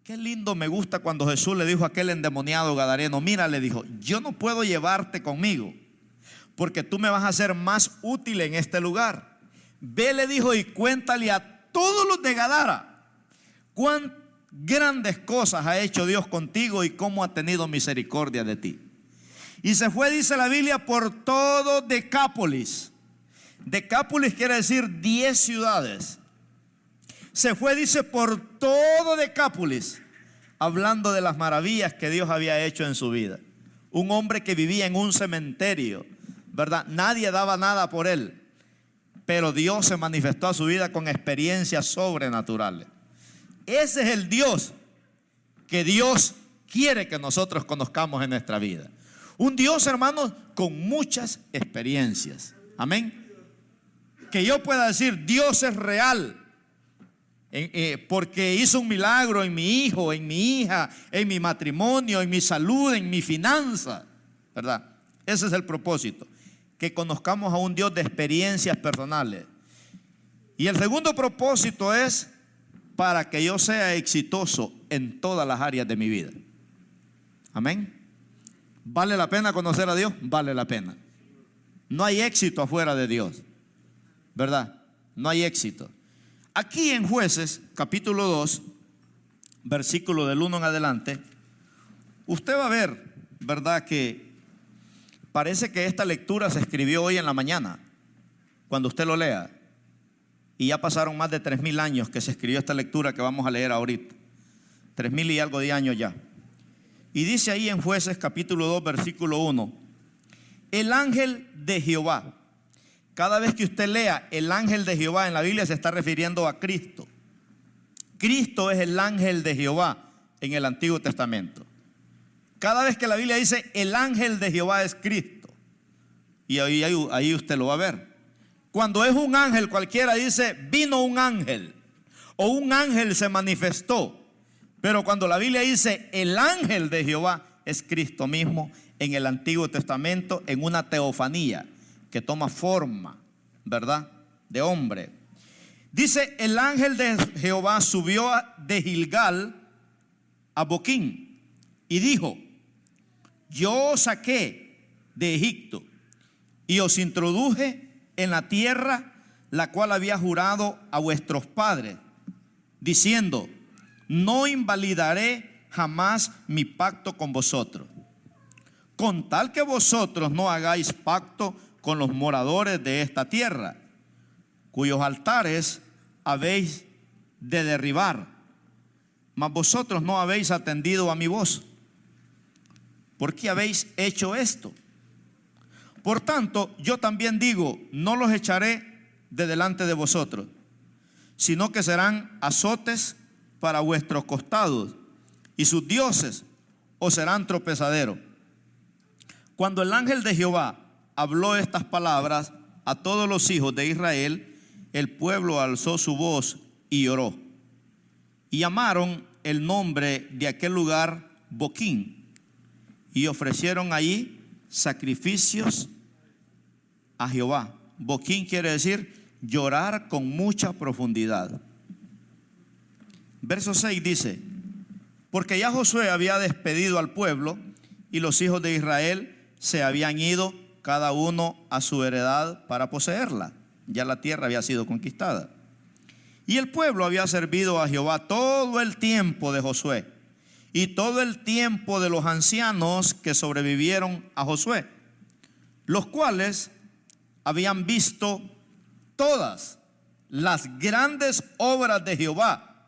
Qué lindo me gusta cuando Jesús le dijo a aquel endemoniado gadareno: mira, le dijo, yo no puedo llevarte conmigo porque tú me vas a ser más útil en este lugar. Ve, le dijo, y cuéntale a todos los de Gadara cuán grandes cosas ha hecho Dios contigo y cómo ha tenido misericordia de ti. Y se fue, dice la Biblia, por todo Decápolis. Decápolis quiere decir 10 ciudades. Se fue, dice, por todo Decápolis, hablando de las maravillas que Dios había hecho en su vida. Un hombre que vivía en un cementerio, ¿verdad? Nadie daba nada por él, pero Dios se manifestó a su vida con experiencias sobrenaturales. Ese es el Dios que Dios quiere que nosotros conozcamos en nuestra vida. Un Dios, hermanos, con muchas experiencias. Amén. Que yo pueda decir: Dios es real, porque hizo un milagro en mi hijo, en mi hija, en mi matrimonio, en mi salud, en mi finanza, ¿verdad? Ese es el propósito, que conozcamos a un Dios de experiencias personales. Y el segundo propósito es para que yo sea exitoso en todas las áreas de mi vida. Amén. ¿Vale la pena conocer a Dios? Vale la pena. No hay éxito afuera de Dios, ¿verdad? No hay éxito. Aquí en Jueces, capítulo 2, versículo del 1 en adelante, usted va a ver, ¿verdad?, que parece que esta lectura se escribió hoy en la mañana, cuando usted lo lea. Y ya pasaron más de 3000 años que se escribió esta lectura que vamos a leer ahorita. 3000 y algo de años ya. Y dice ahí en Jueces capítulo 2 versículo 1: el ángel de Jehová. Cada vez que usted lea el ángel de Jehová en la Biblia, se está refiriendo a Cristo. Cristo es el ángel de Jehová en el Antiguo Testamento. Cada vez que la Biblia dice el ángel de Jehová, es Cristo. Y ahí usted lo va a ver. Cuando es un ángel cualquiera, dice vino un ángel o un ángel se manifestó. Pero cuando la Biblia dice el ángel de Jehová, es Cristo mismo en el Antiguo Testamento, en una teofanía que toma forma, ¿verdad?, de hombre. Dice: el ángel de Jehová subió de Gilgal a Boquín y dijo: yo os saqué de Egipto y os introduje en la tierra la cual había jurado a vuestros padres, diciendo: no invalidaré jamás mi pacto con vosotros, con tal que vosotros no hagáis pacto con los moradores de esta tierra, cuyos altares habéis de derribar, mas vosotros no habéis atendido a mi voz. ¿Por qué habéis hecho esto? Por tanto, yo también digo: no los echaré de delante de vosotros, sino que serán azotes para vuestros costados, y sus dioses os serán tropezaderos. Cuando el ángel de Jehová habló estas palabras a todos los hijos de Israel, el pueblo alzó su voz y lloró, y llamaron el nombre de aquel lugar Boquín, y ofrecieron allí sacrificios a Jehová. Boquín quiere decir llorar con mucha profundidad. Verso 6 dice: porque ya Josué había despedido al pueblo y los hijos de Israel se habían ido cada uno a su heredad para poseerla. Ya la tierra había sido conquistada. Y el pueblo había servido a Jehová todo el tiempo de Josué y todo el tiempo de los ancianos que sobrevivieron a Josué, los cuales habían visto todas las grandes obras de Jehová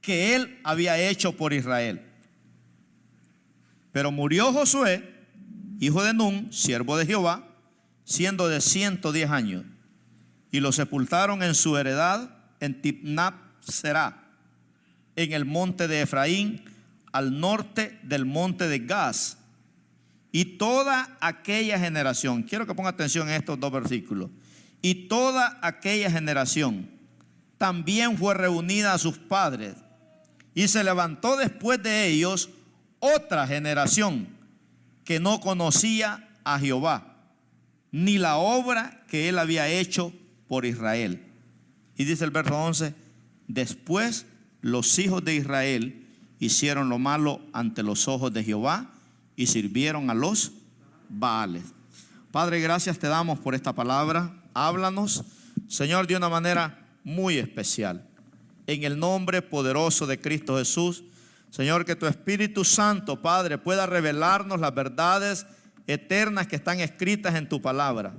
que él había hecho por Israel. Pero murió Josué, hijo de Nun, siervo de Jehová, siendo de 110 años, y lo sepultaron en su heredad en Timnat-Será, en el monte de Efraín, al norte del monte de Gaz. Y toda aquella generación, quiero que ponga atención en estos dos versículos, y toda aquella generación también fue reunida a sus padres, y se levantó después de ellos otra generación que no conocía a Jehová, ni la obra que él había hecho por Israel. Y dice el verso 11: después los hijos de Israel hicieron lo malo ante los ojos de Jehová y sirvieron a los Baales. Padre, gracias te damos por esta palabra. Háblanos, Señor, de una manera muy especial. En el nombre poderoso de Cristo Jesús, Señor, que tu Espíritu Santo, Padre, pueda revelarnos las verdades eternas que están escritas en tu palabra.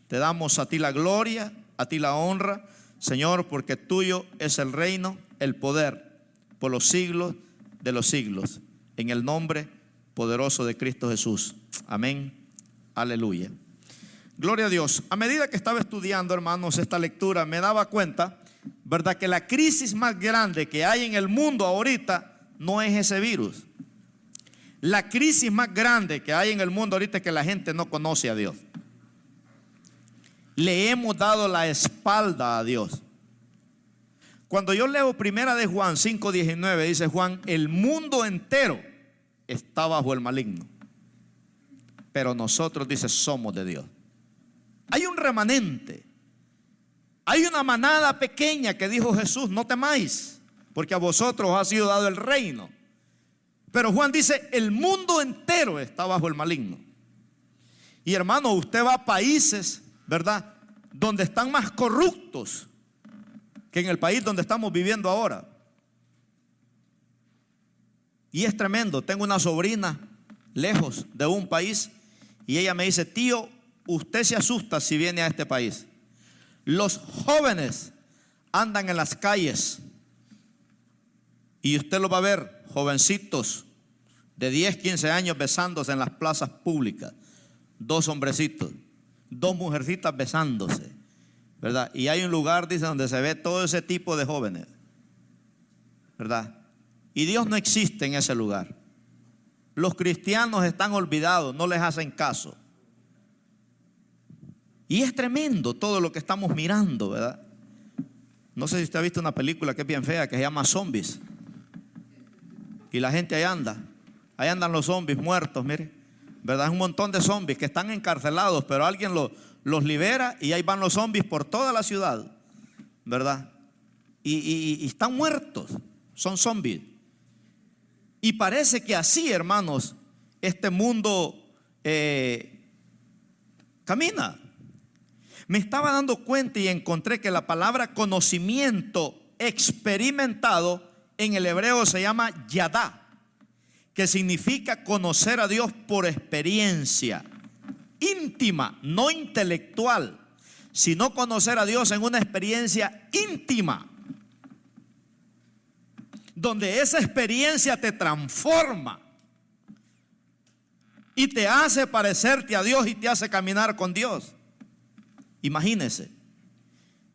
Te damos a ti la gloria, a ti la honra, Señor, porque tuyo es el reino, el poder, por los siglos de los siglos. En el nombre poderoso de Cristo Jesús. Amén. Aleluya. Gloria a Dios. A medida que estaba estudiando, hermanos, esta lectura, me daba cuenta, ¿verdad?, que la crisis más grande que hay en el mundo ahorita no es ese virus. La crisis más grande que hay en el mundo ahorita es que la gente no conoce a Dios. Le hemos dado la espalda a Dios. Cuando yo leo primera de Juan 5:19, dice Juan, el mundo entero está bajo el maligno, pero nosotros, dice, somos de Dios. Hay un remanente, hay una manada pequeña que dijo Jesús, no temáis, porque a vosotros os ha sido dado el reino. Pero Juan dice, el mundo entero está bajo el maligno. Y hermano, usted va a países, ¿verdad?, donde están más corruptos que en el país donde estamos viviendo ahora. Y es tremendo. Tengo una sobrina lejos de un país y ella me dice, tío, usted se asusta si viene a este país. Los jóvenes andan en las calles y usted lo va a ver, jovencitos de 10, 15 años besándose en las plazas públicas. Dos hombrecitos, dos mujercitas besándose, ¿verdad? Y hay un lugar, dice, donde se ve todo ese tipo de jóvenes, ¿verdad? Y Dios no existe en ese lugar. Los cristianos están olvidados, no les hacen caso. Y es tremendo todo lo que estamos mirando, ¿verdad? No sé si usted ha visto una película que es bien fea, que se llama Zombies. Y la gente ahí andan los zombies muertos, mire, ¿verdad? Es un montón de zombies que están encarcelados, pero alguien los libera y ahí van los zombies por toda la ciudad, ¿verdad? Y están muertos, son zombies. Y parece que así, hermanos, este mundo camina. Me estaba dando cuenta y encontré que la palabra conocimiento experimentado en el hebreo se llama yadá, que significa conocer a Dios por experiencia íntima, no intelectual, sino conocer a Dios en una experiencia íntima, donde esa experiencia te transforma y te hace parecerte a Dios y te hace caminar con Dios. Imagínese.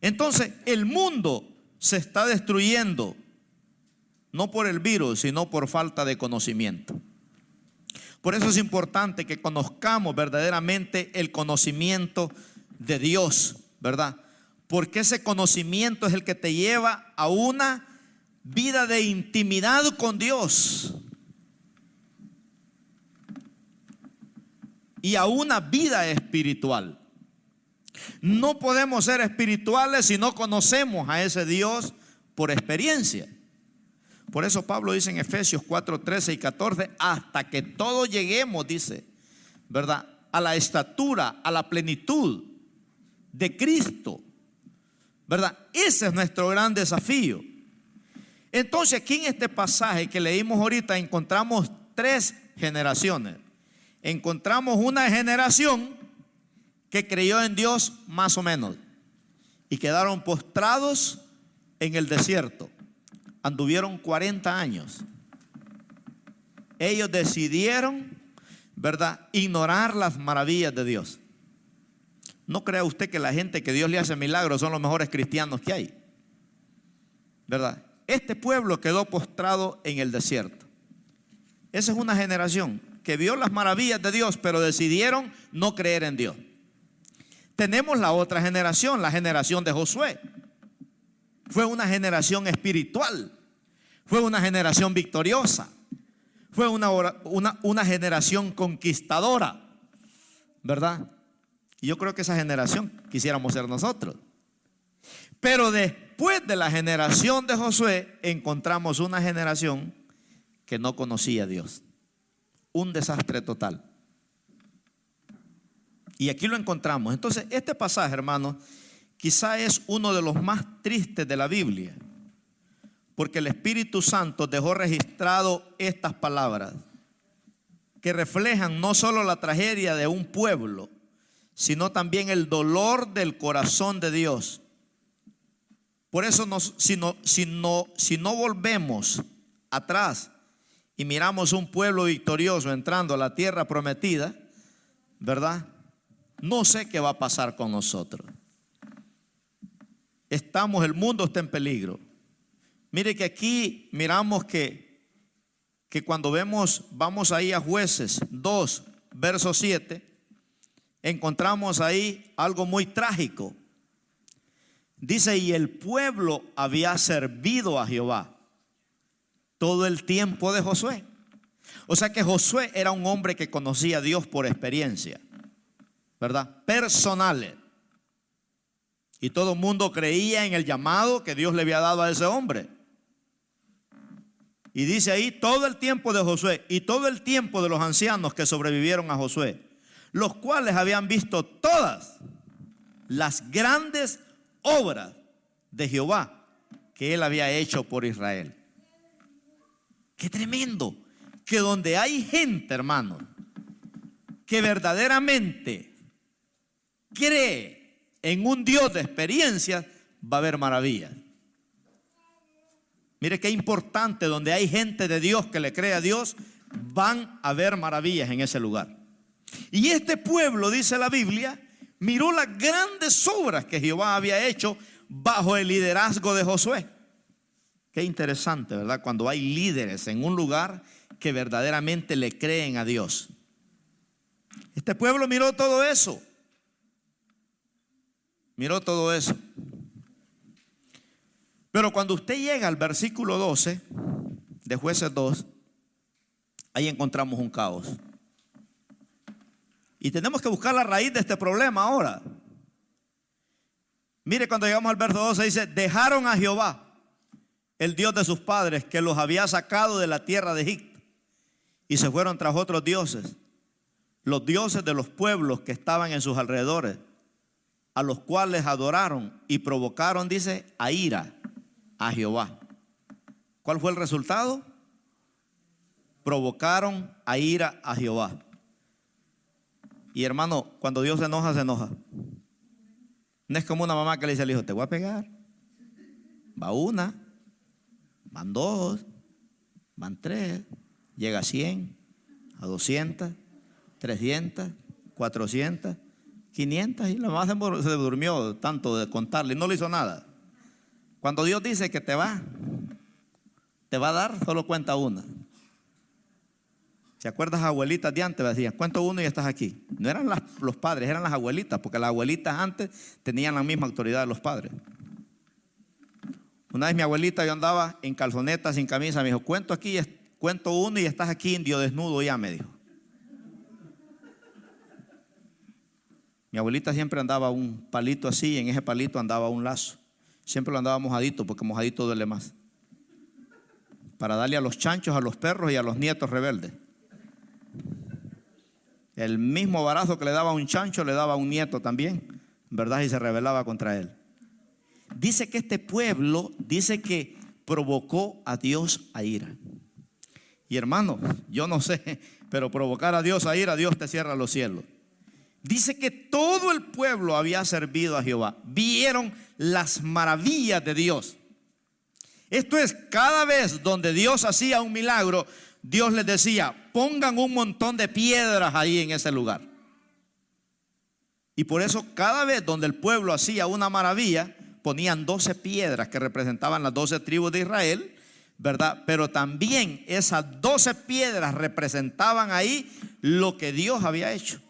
Entonces el mundo se está destruyendo, no por el virus, sino por falta de conocimiento. Por eso es importante que conozcamos verdaderamente el conocimiento de Dios, ¿verdad? Porque ese conocimiento es el que te lleva a una vida de intimidad con Dios y a una vida espiritual. No podemos ser espirituales si no conocemos a ese Dios por experiencia. Por eso Pablo dice en Efesios 4:13 y 14, hasta que todos lleguemos, dice, ¿verdad?, a la estatura, a la plenitud de Cristo, ¿verdad? Ese es nuestro gran desafío. Entonces aquí en este pasaje que leímos ahorita encontramos tres generaciones. Encontramos una generación que creyó en Dios más o menos y quedaron postrados en el desierto. Anduvieron 40 años. Ellos decidieron, ¿verdad?, ignorar las maravillas de Dios. No crea usted que la gente que Dios le hace milagros son los mejores cristianos que hay, ¿verdad? Este pueblo quedó postrado en el desierto. Esa es una generación que vio las maravillas de Dios, pero decidieron no creer en Dios. Tenemos la otra generación, la generación de Josué. Fue una generación espiritual, fue una generación victoriosa, fue una generación conquistadora, ¿verdad? Y yo creo que esa generación quisiéramos ser nosotros. Pero después de la generación de Josué encontramos una generación que no conocía a Dios. Un desastre total. Y aquí lo encontramos. Entonces, este pasaje, hermanos, quizá es uno de los más tristes de la Biblia, porque el Espíritu Santo dejó registrado estas palabras que reflejan no solo la tragedia de un pueblo, sino también el dolor del corazón de Dios. Por eso si no volvemos atrás y miramos un pueblo victorioso entrando a la tierra prometida, ¿verdad? No sé qué va a pasar con nosotros. El mundo está en peligro. Mire que aquí miramos que cuando vamos ahí a Jueces 2, verso 7, encontramos ahí algo muy trágico. Dice, y el pueblo había servido a Jehová todo el tiempo de Josué. O sea que Josué era un hombre que conocía a Dios por experiencia, ¿verdad? Personales. Y todo el mundo creía en el llamado que Dios le había dado a ese hombre. Y dice ahí todo el tiempo de Josué y todo el tiempo de los ancianos que sobrevivieron a Josué, los cuales habían visto todas las grandes obras de Jehová que él había hecho por Israel. Qué tremendo, que donde hay gente, hermano, que verdaderamente cree en un Dios de experiencias, va a haber maravillas. Mire qué importante, donde hay gente de Dios que le cree a Dios, van a haber maravillas en ese lugar. Y este pueblo, dice la Biblia, miró las grandes obras que Jehová había hecho bajo el liderazgo de Josué. Qué interesante, ¿verdad? Cuando hay líderes en un lugar que verdaderamente le creen a Dios. Este pueblo miró todo eso. Miró todo eso. Pero cuando usted llega al versículo 12 de Jueces 2, ahí encontramos un caos. Y tenemos que buscar la raíz de este problema ahora. Mire, cuando llegamos al verso 12 dice, dejaron a Jehová, el Dios de sus padres, que los había sacado de la tierra de Egipto, y se fueron tras otros dioses, los dioses de los pueblos que estaban en sus alrededores, a los cuales adoraron y provocaron, dice, a ira a Jehová. ¿Cuál fue el resultado? Provocaron a ira a Jehová. Y hermano, cuando Dios se enoja, se enoja. No es como una mamá que le dice al hijo, te voy a pegar. Va una, van dos, van tres, llega a 100, a 200, 300, 400, 500 y la mamá se durmió tanto de contarle y no le hizo nada. Cuando Dios dice que te va a dar, solo cuenta una. ¿Se acuerdas abuelitas de antes? Decían, cuento uno y estás aquí. No eran los padres, eran las abuelitas, porque las abuelitas antes tenían la misma autoridad de los padres. Una vez mi abuelita, yo andaba en calzonetas, sin camisa, me dijo, cuento uno y estás aquí, indio desnudo ya, me dijo. Mi abuelita siempre andaba un palito así, y en ese palito andaba un lazo. Siempre lo andaba mojadito, porque mojadito duele más. Para darle a los chanchos, a los perros y a los nietos rebeldes. El mismo barazo que le daba a un chancho, le daba a un nieto también, ¿verdad? Y se rebelaba contra él. Dice que este pueblo, dice que provocó a Dios a ira. Y hermano, yo no sé, pero provocar a Dios a ira, Dios te cierra los cielos. Dice que todo el pueblo había servido a Jehová. Vieron las maravillas de Dios. Esto es, cada vez donde Dios hacía un milagro, Dios les decía, pongan un montón de piedras ahí en ese lugar. Y por eso cada vez donde el pueblo hacía una maravilla, ponían 12 piedras que representaban las 12 tribus de Israel, ¿verdad? Pero también esas 12 piedras representaban ahí lo que Dios había hecho.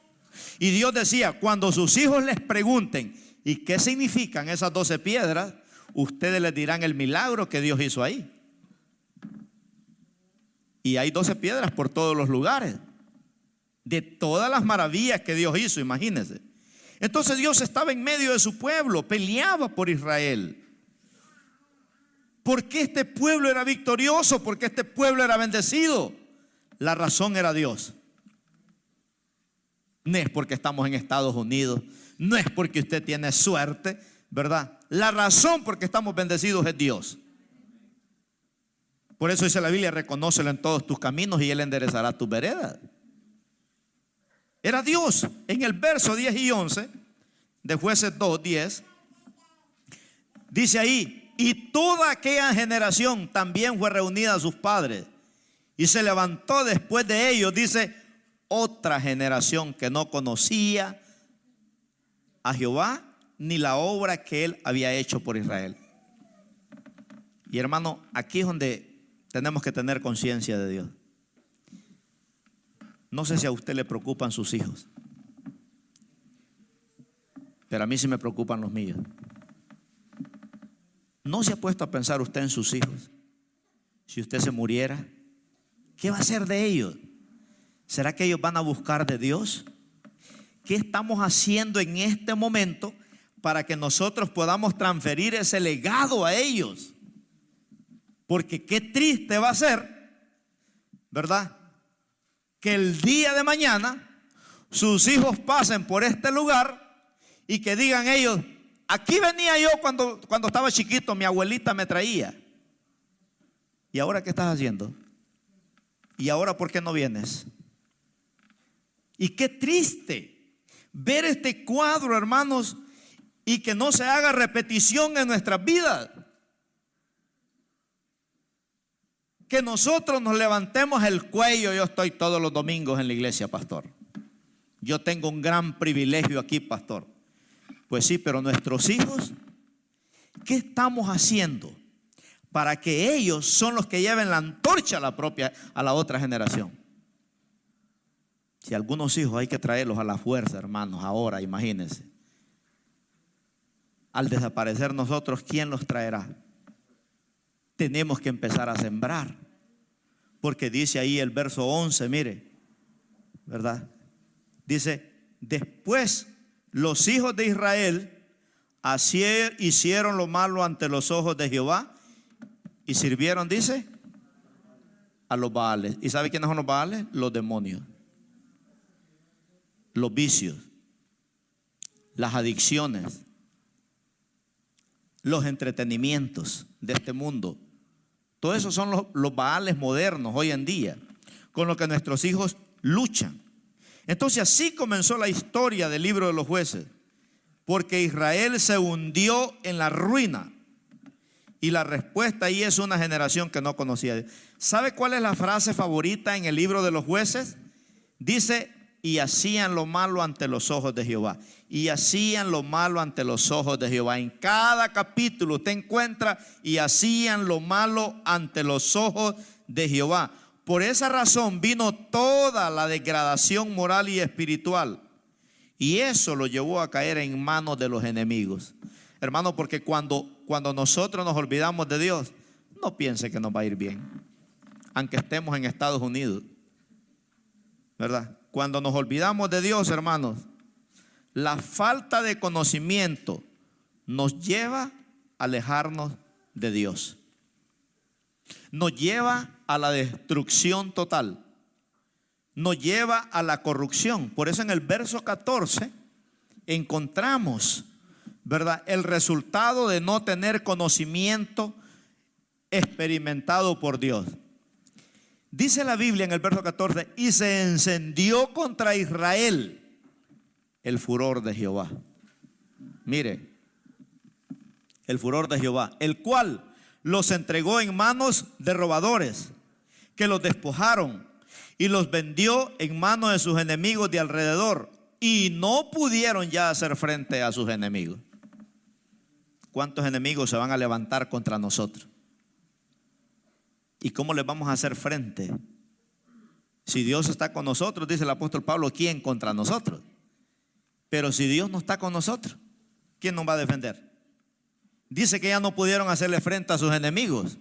Y Dios decía, cuando sus hijos les pregunten, ¿y qué significan esas 12 piedras? Ustedes les dirán el milagro que Dios hizo ahí. Y hay 12 piedras por todos los lugares, de todas las maravillas que Dios hizo, imagínense. Entonces Dios estaba en medio de su pueblo, peleaba por Israel. ¿Por qué este pueblo era victorioso? ¿Por qué este pueblo era bendecido? La razón era Dios. No es porque estamos en Estados Unidos, no es porque usted tiene suerte, ¿verdad? La razón por qué estamos bendecidos es Dios. Por eso dice la Biblia: reconócelo en todos tus caminos y Él enderezará tus veredas. Era Dios. En el verso 10 y 11 de Jueces 2:10 dice ahí: y toda aquella generación también fue reunida a sus padres, y se levantó después de ellos, dice, otra generación que no conocía a Jehová ni la obra que Él había hecho por Israel. Y hermano, aquí es donde tenemos que tener conciencia de Dios. No sé si a usted le preocupan sus hijos, pero a mí sí me preocupan los míos. ¿No se ha puesto a pensar usted en sus hijos? Si usted se muriera, ¿qué va a hacer de ellos? ¿Será que ellos van a buscar de Dios? ¿Qué estamos haciendo en este momento para que nosotros podamos transferir ese legado a ellos? Porque qué triste va a ser, ¿verdad?, que el día de mañana sus hijos pasen por este lugar y que digan ellos: aquí venía yo cuando estaba chiquito, mi abuelita me traía. ¿Y ahora qué estás haciendo? ¿Y ahora por qué no vienes? Y qué triste ver este cuadro, hermanos, y que no se haga repetición en nuestras vidas. Que nosotros nos levantemos el cuello. Yo estoy todos los domingos en la iglesia, pastor. Yo tengo un gran privilegio aquí, pastor. Pues sí, pero nuestros hijos, ¿qué estamos haciendo para que ellos son los que lleven la antorcha a la otra generación? Si algunos hijos hay que traerlos a la fuerza, hermanos, ahora imagínense. Al desaparecer nosotros, ¿quién los traerá? Tenemos que empezar a sembrar, porque dice ahí el verso 11, mire, ¿verdad? Dice: después los hijos de Israel así hicieron lo malo ante los ojos de Jehová y sirvieron, dice, a los Baales. ¿Y sabe quiénes son los Baales? Los demonios, los vicios, las adicciones, los entretenimientos de este mundo. Todo eso son los Baales modernos hoy en día, con lo que nuestros hijos luchan. Entonces así comenzó la historia del libro de los Jueces, porque Israel se hundió en la ruina. Y la respuesta ahí es una generación que no conocía a Dios. ¿Sabe cuál es la frase favorita en el libro de los Jueces? Dice: y hacían lo malo ante los ojos de Jehová. Y hacían lo malo ante los ojos de Jehová. En cada capítulo usted encuentra: y hacían lo malo ante los ojos de Jehová. Por esa razón vino toda la degradación moral y espiritual. Y eso lo llevó a caer en manos de los enemigos. Hermano, porque cuando nosotros nos olvidamos de Dios, no piense que nos va a ir bien, aunque estemos en Estados Unidos, ¿verdad? Cuando nos olvidamos de Dios, hermanos, la falta de conocimiento nos lleva a alejarnos de Dios. Nos lleva a la destrucción total. Nos lleva a la corrupción. Por eso en el verso 14 encontramos, ¿verdad?, el resultado de no tener conocimiento experimentado por Dios. Dice la Biblia en el verso 14: y se encendió contra Israel el furor de Jehová. Mire, el furor de Jehová, el cual los entregó en manos de robadores, que los despojaron y los vendió en manos de sus enemigos de alrededor, y no pudieron ya hacer frente a sus enemigos. ¿Cuántos enemigos se van a levantar contra nosotros? ¿Y cómo les vamos a hacer frente? Si Dios está con nosotros, dice el apóstol Pablo, ¿quién contra nosotros? Pero si Dios no está con nosotros, ¿quién nos va a defender? Dice que ya no pudieron hacerle frente a sus enemigos,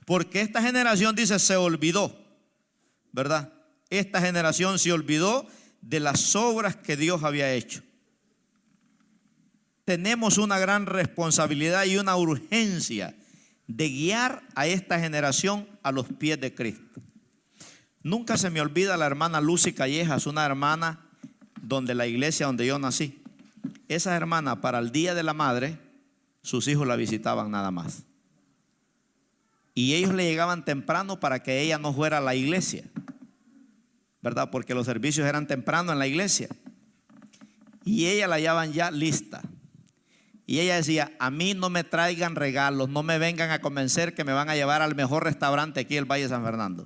porque esta generación, dice, se olvidó, ¿verdad? Esta generación se olvidó de las obras que Dios había hecho. Tenemos una gran responsabilidad y una urgencia de guiar a esta generación a los pies de Cristo. Nunca se me olvida la hermana Lucy Callejas, una hermana donde la iglesia donde yo nací. Esa hermana, para el Día de la Madre, sus hijos la visitaban nada más. Y ellos le llegaban temprano para que ella no fuera a la iglesia, ¿verdad? Porque los servicios eran temprano en la iglesia. Y ella la hallaban ya lista. Y ella decía: a mí no me traigan regalos, no me vengan a convencer que me van a llevar al mejor restaurante aquí del Valle de San Fernando.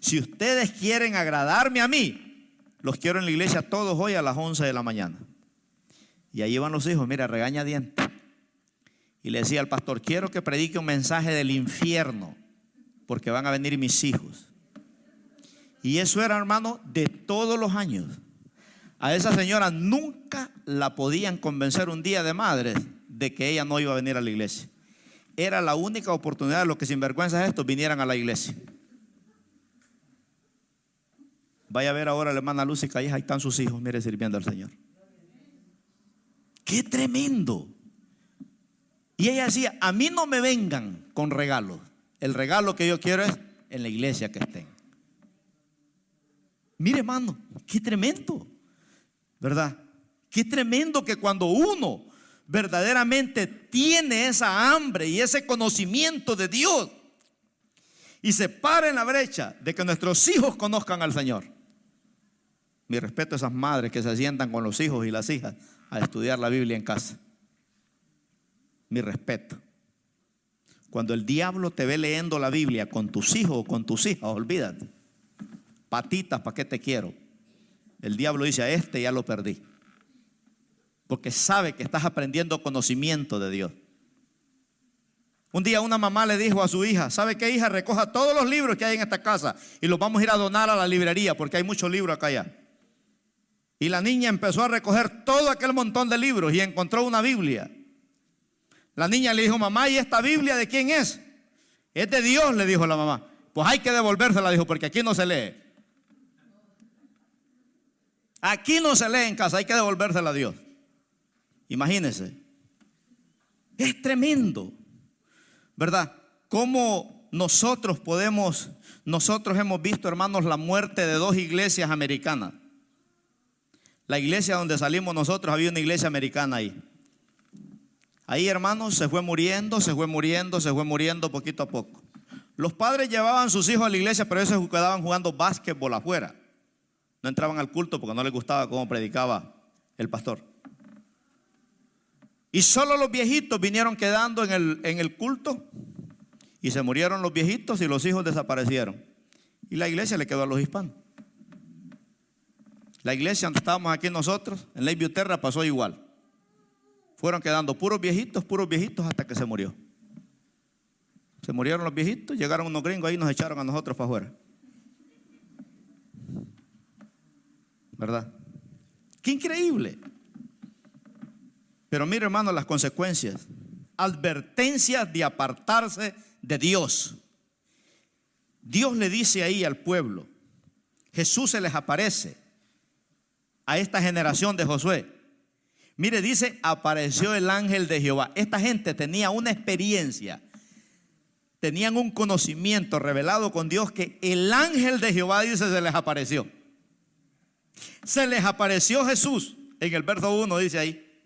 Si ustedes quieren agradarme a mí, los quiero en la iglesia todos hoy a las 11 de la mañana. Y ahí iban los hijos, mira, regañadientes. Y le decía al pastor: quiero que predique un mensaje del infierno, porque van a venir mis hijos. Y eso era, hermano, de todos los años. A esa señora nunca la podían convencer un día de madres de que ella no iba a venir a la iglesia. Era la única oportunidad de los que sinvergüenzas estos vinieran a la iglesia. Vaya a ver ahora a la hermana Lucy Callejas, ahí están sus hijos, mire, sirviendo al Señor. ¡Qué tremendo! Y ella decía: a mí no me vengan con regalos. El regalo que yo quiero es en la iglesia que estén. Mire, hermano, qué tremendo, ¿verdad? Qué tremendo que cuando uno verdaderamente tiene esa hambre y ese conocimiento de Dios y se para en la brecha de que nuestros hijos conozcan al Señor. Mi respeto a esas madres que se sientan con los hijos y las hijas a estudiar la Biblia en casa. Mi respeto. Cuando el diablo te ve leyendo la Biblia con tus hijos o con tus hijas, olvídate. Patitas, ¿para qué te quiero? El diablo dice: a este ya lo perdí. Porque sabe que estás aprendiendo conocimiento de Dios. Un día una mamá le dijo a su hija: ¿sabe qué, hija? Recoja todos los libros que hay en esta casa y los vamos a ir a donar a la librería, porque hay muchos libros acá allá. Y la niña empezó a recoger todo aquel montón de libros y encontró una Biblia. La niña le dijo: mamá, ¿y esta Biblia de quién es? Es de Dios, le dijo la mamá. Pues hay que devolvérsela, dijo, porque aquí no se lee. Aquí no se lee en casa, hay que devolvérsela a Dios. Imagínense. Es tremendo, ¿verdad? Cómo nosotros hemos visto, hermanos, la muerte de dos iglesias americanas. La iglesia donde salimos nosotros, había una iglesia americana ahí. Ahí, hermanos, se fue muriendo poquito a poco. Los padres llevaban a sus hijos a la iglesia, pero ellos se quedaban jugando básquetbol afuera. No entraban al culto porque no les gustaba cómo predicaba el pastor. Y solo los viejitos vinieron quedando en el culto. Y se murieron los viejitos y los hijos desaparecieron. Y la iglesia le quedó a los hispanos. La iglesia donde estábamos aquí nosotros, en Lakeview Terra, pasó igual. Fueron quedando puros viejitos hasta que se murió. Se murieron los viejitos, llegaron unos gringos ahí y nos echaron a nosotros para afuera. ¿Verdad? ¡Qué increíble! Pero mire, hermano, las consecuencias. Advertencias de apartarse de Dios. Dios le dice ahí al pueblo. Jesús se les aparece a esta generación de Josué. Mire, dice: apareció el ángel de Jehová. Esta gente tenía una experiencia, tenían un conocimiento revelado con Dios, que el ángel de Jehová, dice, se les apareció. Se les apareció Jesús. En el verso 1 dice ahí: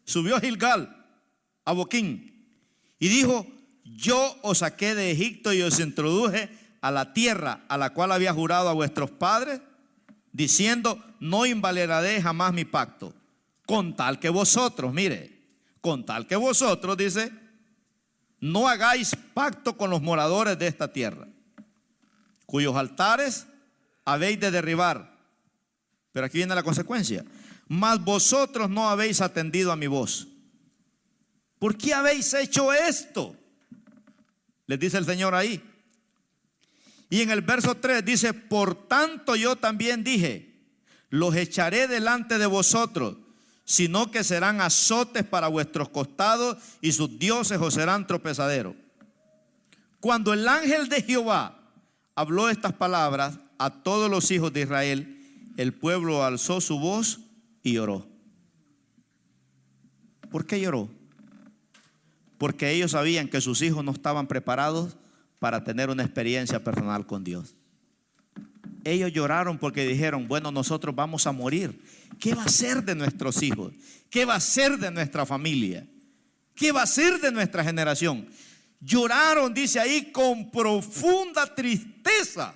subió a Gilgal, a Boquín, y dijo: yo os saqué de Egipto y os introduje a la tierra a la cual había jurado a vuestros padres, diciendo: no invalidaré jamás mi pacto, con tal que vosotros, mire, con tal que vosotros, dice, no hagáis pacto con los moradores de esta tierra, cuyos altares habéis de derribar. Pero aquí viene la consecuencia: mas vosotros no habéis atendido a mi voz. ¿Por qué habéis hecho esto?, les dice el Señor ahí. Y en el verso 3 dice: por tanto yo también dije: los echaré delante de vosotros, sino que serán azotes para vuestros costados, y sus dioses os serán tropezaderos. Cuando el ángel de Jehová habló estas palabras a todos los hijos de Israel, el pueblo alzó su voz y lloró. ¿Por qué lloró? porque ellos sabían que sus hijos no estaban preparados para tener una experiencia personal con Dios. Ellos lloraron porque dijeron: bueno, nosotros vamos a morir. ¿Qué va a ser de nuestros hijos? ¿Qué va a ser de nuestra familia? ¿Qué va a ser de nuestra generación? Lloraron, dice ahí, con profunda tristeza.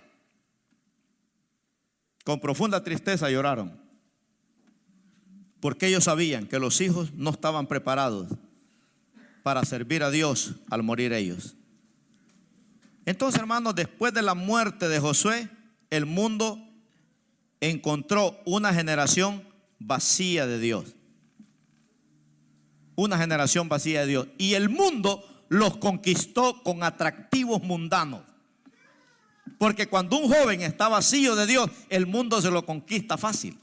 Con profunda tristeza lloraron, porque ellos sabían que los hijos no estaban preparados para servir a Dios al morir ellos. Entonces, hermanos, después de la muerte de Josué, el mundo encontró una generación vacía de Dios. Una generación vacía de Dios. Y el mundo los conquistó con atractivos mundanos. Porque cuando un joven está vacío de Dios, el mundo se lo conquista fácil,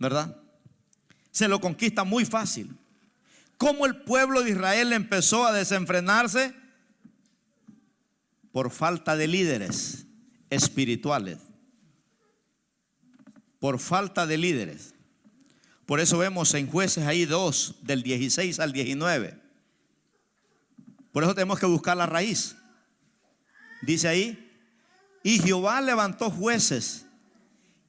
¿verdad? Se lo conquista muy fácil. ¿Cómo el pueblo de Israel empezó a desenfrenarse? Por falta de líderes espirituales. Por falta de líderes. Por eso vemos en Jueces ahí 2, del 16 al 19. Por eso tenemos que buscar la raíz. Dice ahí: y Jehová levantó jueces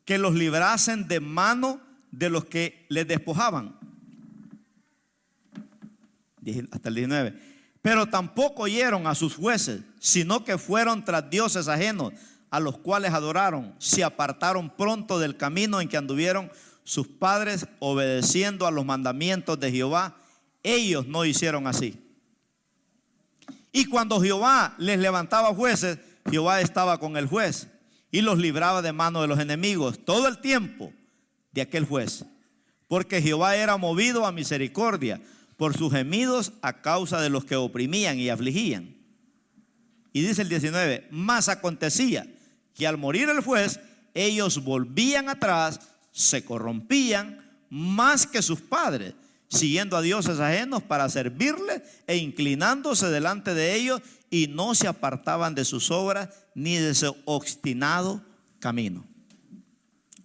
que los librasen de mano de los que les despojaban. Hasta el 19. Pero tampoco oyeron a sus jueces, sino que fueron tras dioses ajenos, a los cuales adoraron. Se apartaron pronto del camino en que anduvieron sus padres, obedeciendo a los mandamientos de Jehová. Ellos no hicieron así. Y cuando Jehová les levantaba jueces, Jehová estaba con el juez y los libraba de mano de los enemigos todo el tiempo de aquel juez, porque Jehová era movido a misericordia por sus gemidos a causa de los que oprimían y afligían. Y dice el 19: mas acontecía que al morir el juez, ellos volvían atrás, se corrompían más que sus padres, siguiendo a dioses ajenos para servirles e inclinándose delante de ellos, y no se apartaban de sus obras ni de su obstinado camino.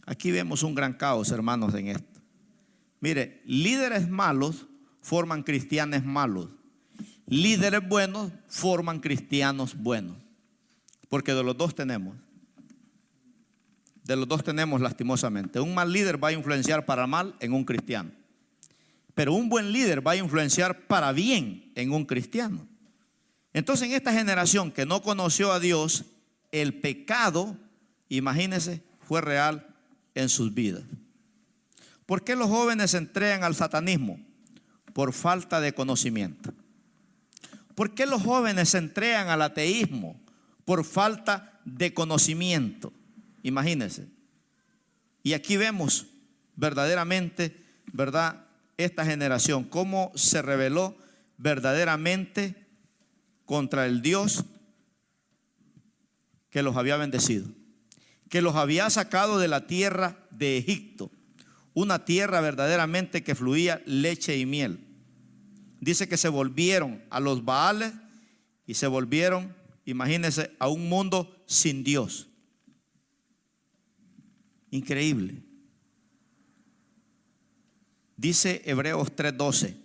Aquí vemos un gran caos, hermanos, en esto. Mire, líderes malos forman cristianos malos. Líderes buenos forman cristianos buenos. Porque de los dos tenemos. De los dos tenemos, lastimosamente. Un mal líder va a influenciar para mal en un cristiano. Pero un buen líder va a influenciar para bien en un cristiano. Entonces, en esta generación que no conoció a Dios, el pecado, imagínense, fue real en sus vidas. ¿Por qué los jóvenes se entregan al satanismo? Por falta de conocimiento. ¿Por qué los jóvenes se entregan al ateísmo? Por falta de conocimiento. Imagínense. Y aquí vemos verdaderamente, ¿verdad?, esta generación, cómo se rebeló verdaderamente contra el Dios que los había bendecido, que los había sacado de la tierra de Egipto, una tierra verdaderamente que fluía leche y miel. Dice que se volvieron a los Baales y se volvieron, imagínense, a un mundo sin Dios. Increíble. Dice Hebreos 3:12,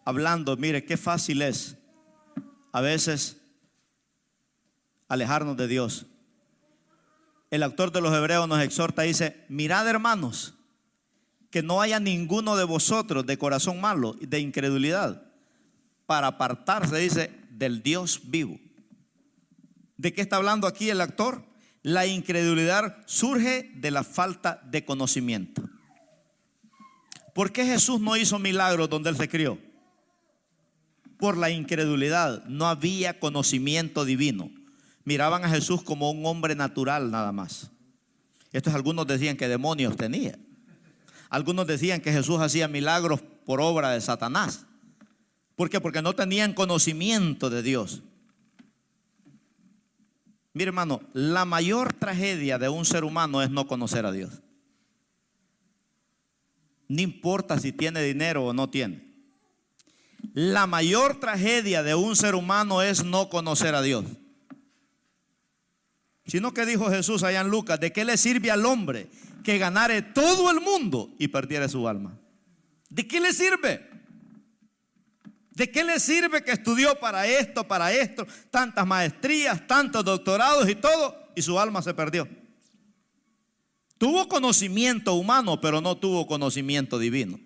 hablando, mire qué fácil es a veces alejarnos de Dios. El autor de los Hebreos nos exhorta, dice: mirad, hermanos, que no haya ninguno de vosotros de corazón malo, de incredulidad, para apartarse, dice, del Dios vivo. ¿De qué está hablando aquí el autor? La incredulidad surge de la falta de conocimiento. ¿Por qué Jesús no hizo milagros donde Él se crió? Por la incredulidad. No había conocimiento divino. Miraban a Jesús como un hombre natural nada más. Algunos decían que demonios tenía. Algunos decían que Jesús hacía milagros por obra de Satanás. ¿Por qué? Porque no tenían conocimiento de Dios. Mire, hermano, la mayor tragedia de un ser humano es no conocer a Dios. No importa si tiene dinero o no tiene. La mayor tragedia de un ser humano es no conocer a Dios. Sino que dijo Jesús allá en Lucas: ¿de qué le sirve al hombre que ganare todo el mundo y perdiere su alma? ¿De qué le sirve? ¿De qué le sirve que estudió para esto, tantas maestrías, tantos doctorados y todo, y su alma se perdió? Tuvo conocimiento humano, pero no tuvo conocimiento divino.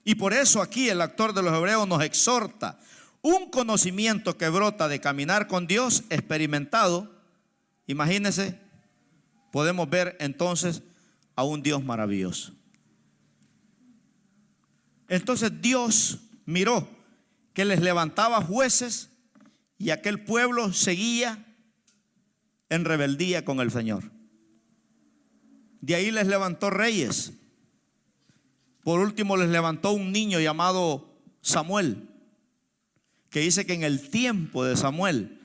Y por eso aquí el autor de los Hebreos nos exhorta: un conocimiento que brota de caminar con Dios experimentado. Imagínense, podemos ver entonces a un Dios maravilloso. Entonces Dios miró que les levantaba jueces y aquel pueblo seguía en rebeldía con el Señor. De ahí les levantó reyes. Por último les levantó un niño llamado Samuel, que dice que en el tiempo de Samuel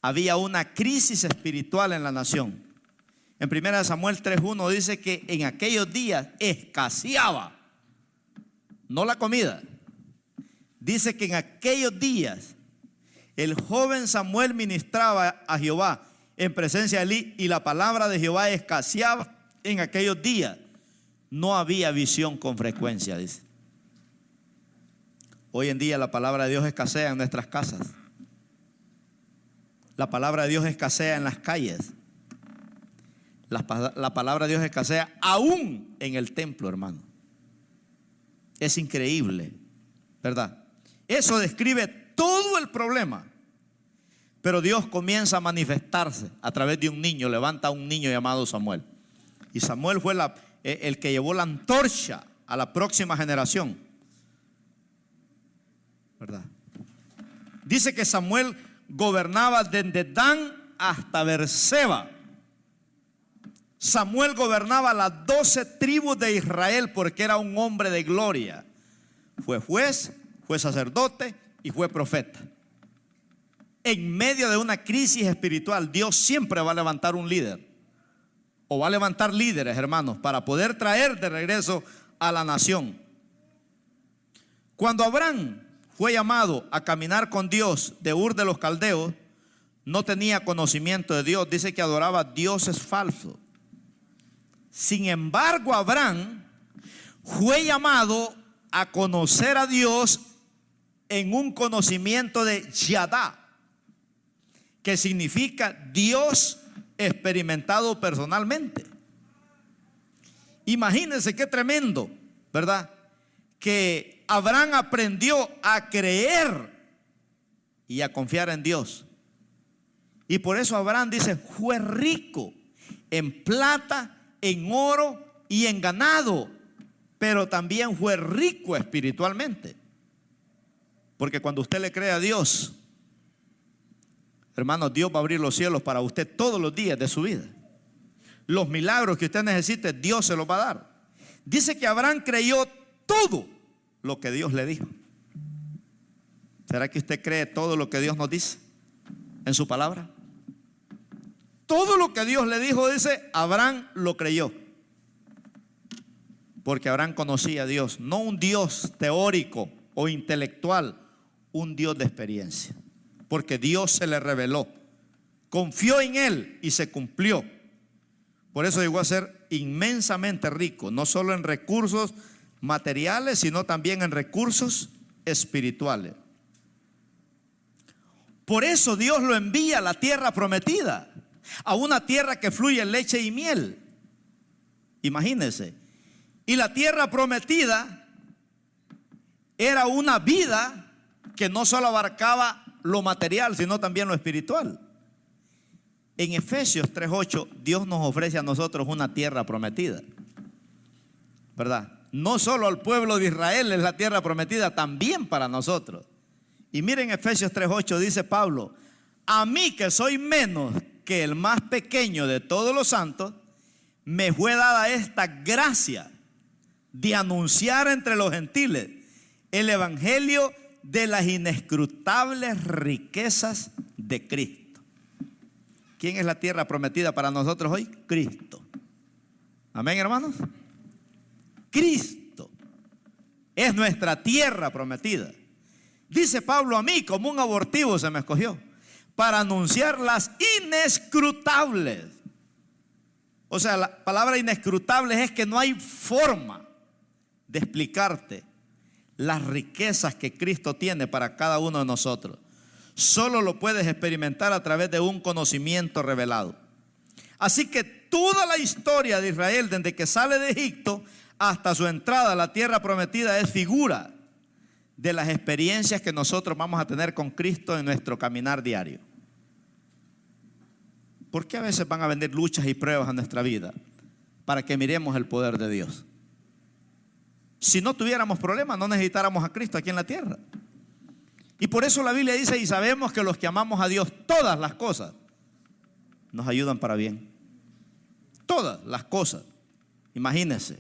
había una crisis espiritual en la nación. En 1 Samuel 3:1 dice que en aquellos días escaseaba, no la comida. Dice que en aquellos días el joven Samuel ministraba a Jehová en presencia de Elí, y la palabra de Jehová escaseaba en aquellos días. No había visión con frecuencia, dice. Hoy en día la palabra de Dios escasea en nuestras casas. La palabra de Dios escasea en las calles. La palabra de Dios escasea aún en el templo, hermano. Es increíble, ¿verdad? Eso describe todo el problema. Pero Dios comienza a manifestarse a través de un niño. Levanta a un niño llamado Samuel. Y Samuel fue el que llevó la antorcha a la próxima generación, ¿verdad? Dice que Samuel gobernaba desde Dan hasta Beerseba. Samuel gobernaba las 12 tribus de Israel porque era un hombre de gloria. Fue juez, fue sacerdote y fue profeta. En medio de una crisis espiritual, Dios siempre va a levantar un líder, o va a levantar líderes, hermanos, para poder traer de regreso a la nación. Cuando Abraham fue llamado a caminar con Dios de Ur de los Caldeos, no tenía conocimiento de Dios. Dice que adoraba dioses falsos. Sin embargo, Abraham fue llamado a conocer a Dios en un conocimiento de Yadá, que significa Dios experimentado personalmente. Imagínense qué tremendo, ¿verdad? Que Abraham aprendió a creer y a confiar en Dios. Y por eso Abraham dice: fue rico en plata, en oro y en ganado, pero también fue rico espiritualmente. Porque cuando usted le cree a Dios, hermanos, Dios va a abrir los cielos para usted todos los días de su vida. Los milagros que usted necesite, Dios se los va a dar. Dice que Abraham creyó todo lo que Dios le dijo. ¿Será que usted cree todo lo que Dios nos dice en su palabra? Todo lo que Dios le dijo, dice, Abraham lo creyó. Porque Abraham conocía a Dios, no un Dios teórico o intelectual, un Dios de experiencia. Porque Dios se le reveló, confió en él y se cumplió. Por eso llegó a ser inmensamente rico, no solo en recursos materiales, sino también en recursos espirituales. Por eso Dios lo envía a la tierra prometida, a una tierra que fluye leche y miel. Imagínense. Y la tierra prometida era una vida que no solo abarcaba lo material, sino también lo espiritual. En Efesios 3:8, Dios nos ofrece a nosotros una tierra prometida, ¿verdad? No solo al pueblo de Israel es la tierra prometida, también para nosotros. Y miren Efesios 3:8, dice Pablo: a mí, que soy menos que el más pequeño de todos los santos, me fue dada esta gracia de anunciar entre los gentiles el evangelio de las inescrutables riquezas de Cristo. ¿Quién es la tierra prometida para nosotros hoy? Cristo. Amén, hermanos. Cristo es nuestra tierra prometida. Dice Pablo: a mí como un abortivo se me escogió para anunciar las inescrutables. O sea, la palabra inescrutables es que no hay forma de explicarte las riquezas que Cristo tiene para cada uno de nosotros. Solo lo puedes experimentar a través de un conocimiento revelado. Así que toda la historia de Israel, desde que sale de Egipto hasta su entrada a la tierra prometida, es figura de las experiencias que nosotros vamos a tener con Cristo en nuestro caminar diario. ¿Por qué a veces van a venir luchas y pruebas a nuestra vida? Para que miremos el poder de Dios. Si no tuviéramos problemas, no necesitáramos a Cristo aquí en la tierra. Y por eso la Biblia dice: y sabemos que los que amamos a Dios, todas las cosas nos ayudan para bien. Todas las cosas. Imagínense.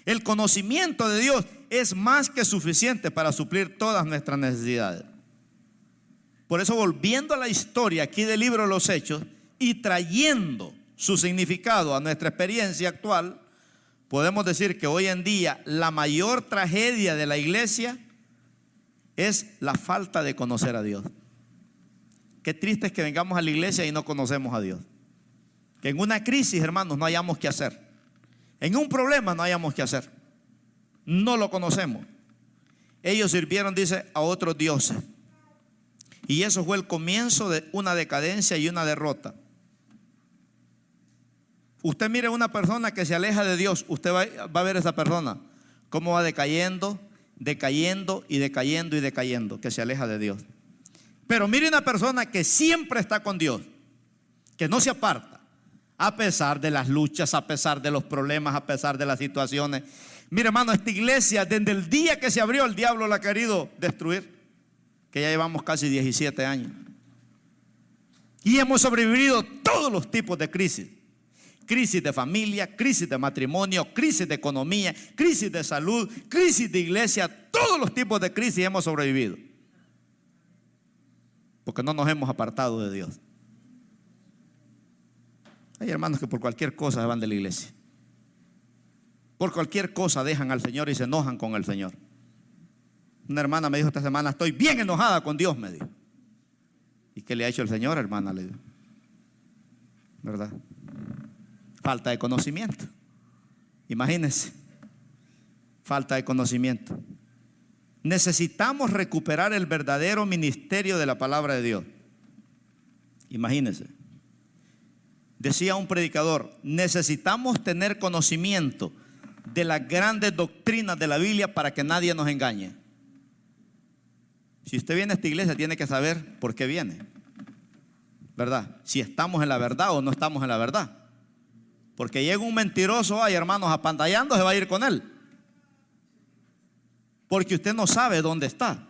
El conocimiento de Dios es más que suficiente para suplir todas nuestras necesidades. Por eso, volviendo a la historia aquí del libro de los Hechos y trayendo su significado a nuestra experiencia actual, podemos decir que hoy en día la mayor tragedia de la iglesia es la falta de conocer a Dios. Qué triste es que vengamos a la iglesia y no conocemos a Dios. Que en una crisis, hermanos, no hayamos qué hacer. En un problema no hayamos qué hacer. No lo conocemos. Ellos sirvieron, dice, a otros dioses. Y eso fue el comienzo de una decadencia y una derrota. Usted mire a una persona que se aleja de Dios, usted va a ver a esa persona cómo va decayendo, decayendo y decayendo y decayendo, que se aleja de Dios. Pero mire una persona que siempre está con Dios, que no se aparta, a pesar de las luchas, a pesar de los problemas, a pesar de las situaciones. Mire, hermano, esta iglesia, desde el día que se abrió, el diablo la ha querido destruir, que ya llevamos casi 17 años. Y hemos sobrevivido todos los tipos de crisis. Crisis de familia, crisis de matrimonio, crisis de economía, crisis de salud, crisis de iglesia. Todos los tipos de crisis hemos sobrevivido, porque no nos hemos apartado de Dios. Hay hermanos que por cualquier cosa se van de la iglesia. Por cualquier cosa dejan al Señor y se enojan con el Señor. Una hermana me dijo esta semana: estoy bien enojada con Dios, me dijo. ¿Y qué le ha hecho el Señor, hermana? Le digo, ¿verdad? Falta de conocimiento. Imagínense. Falta de conocimiento. Necesitamos recuperar el verdadero ministerio de la palabra de Dios. Imagínense. Decía un predicador: necesitamos tener conocimiento de las grandes doctrinas de la Biblia para que nadie nos engañe. Si usted viene a esta iglesia, tiene que saber por qué viene, ¿verdad? Si estamos en la verdad o no estamos en la verdad. Porque llega un mentiroso, ay, hermanos, apantallando, se va a ir con él. Porque usted no sabe dónde está.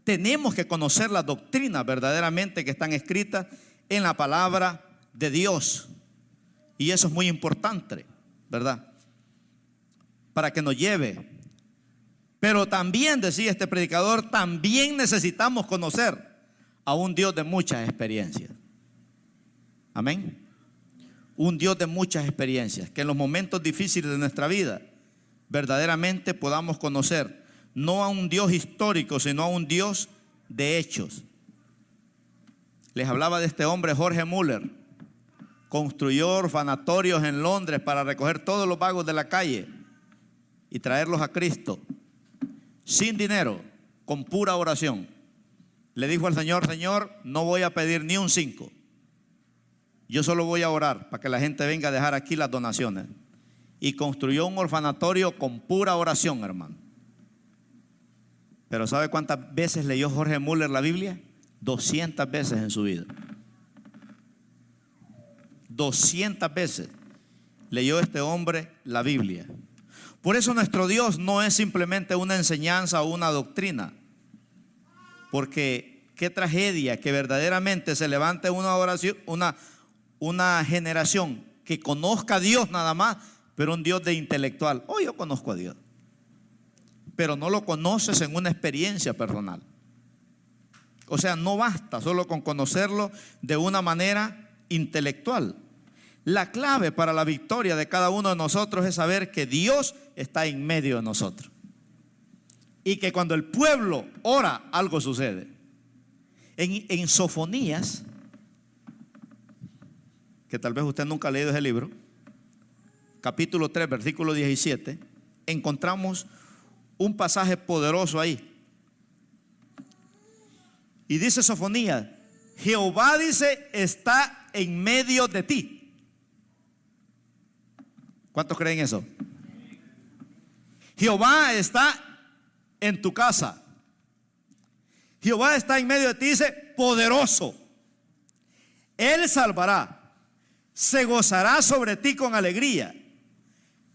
Tenemos que conocer las doctrinas verdaderamente que están escritas en la palabra de Dios. Y eso es muy importante, ¿verdad? Para que nos lleve. Pero también, decía este predicador, también necesitamos conocer a un Dios de muchas experiencias. Amén. Un Dios de muchas experiencias, que en los momentos difíciles de nuestra vida verdaderamente podamos conocer no a un Dios histórico, sino a un Dios de hechos. Les hablaba de este hombre, Jorge Müller. Construyó orfanatorios en Londres para recoger todos los vagos de la calle y traerlos a Cristo sin dinero, con pura oración. Le dijo al Señor: Señor, no voy a pedir ni un 5. Yo solo voy a orar para que la gente venga a dejar aquí las donaciones. Y construyó un orfanatorio con pura oración, hermano. Pero ¿sabe cuántas veces leyó Jorge Müller la Biblia? 200 veces en su vida. 200 veces leyó este hombre la Biblia. Por eso nuestro Dios no es simplemente una enseñanza o una doctrina. Porque qué tragedia que verdaderamente se levante una oración, una generación que conozca a Dios nada más, pero un Dios de intelectual. Oh, yo conozco a Dios, pero no lo conoces en una experiencia personal. O sea, no basta solo con conocerlo de una manera intelectual. La clave para la victoria de cada uno de nosotros es saber que Dios está en medio de nosotros y que cuando el pueblo ora, algo sucede. En Sofonías, que tal vez usted nunca ha leído ese libro, capítulo 3, versículo 17, encontramos un pasaje poderoso ahí. Y dice Sofonías, Jehová dice, está en medio de ti. ¿Cuántos creen eso? Jehová está en tu casa. Jehová está en medio de ti, dice, poderoso. Él salvará, se gozará sobre ti con alegría,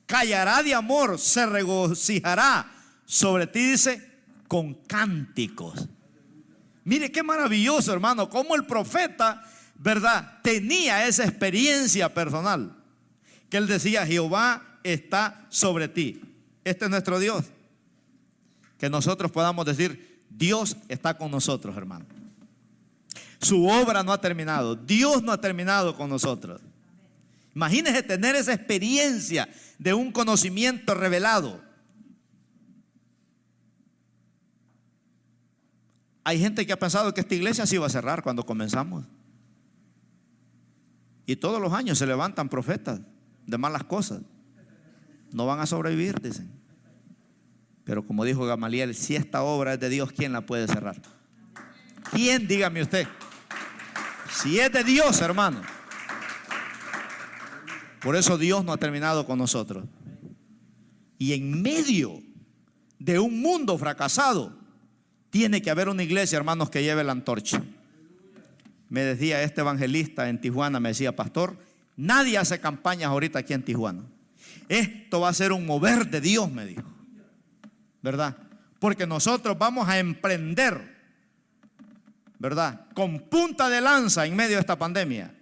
callará de amor, se regocijará sobre ti, dice, con cánticos. Mire qué maravilloso, hermano, cómo el profeta, ¿verdad?, tenía esa experiencia personal, que él decía, Jehová está sobre ti. Este es nuestro Dios. Que nosotros podamos decir, Dios está con nosotros, hermano. Su obra no ha terminado. Dios no ha terminado con nosotros. Imagínese tener esa experiencia de un conocimiento revelado. Hay gente que ha pensado que esta iglesia se iba a cerrar cuando comenzamos. Y todos los años se levantan profetas de malas cosas. No van a sobrevivir, dicen. Pero como dijo Gamaliel, si esta obra es de Dios, ¿quién la puede cerrar? ¿Quién? Dígame usted. Si es de Dios, hermano. Por eso Dios no ha terminado con nosotros. Y en medio de un mundo fracasado, tiene que haber una iglesia, hermanos, que lleve la antorcha. Me decía este evangelista en Tijuana, me decía, pastor, nadie hace campañas ahorita aquí en Tijuana. Esto va a ser un mover de Dios, me dijo. ¿Verdad? Porque nosotros vamos a emprender, ¿verdad?, con punta de lanza en medio de esta pandemia,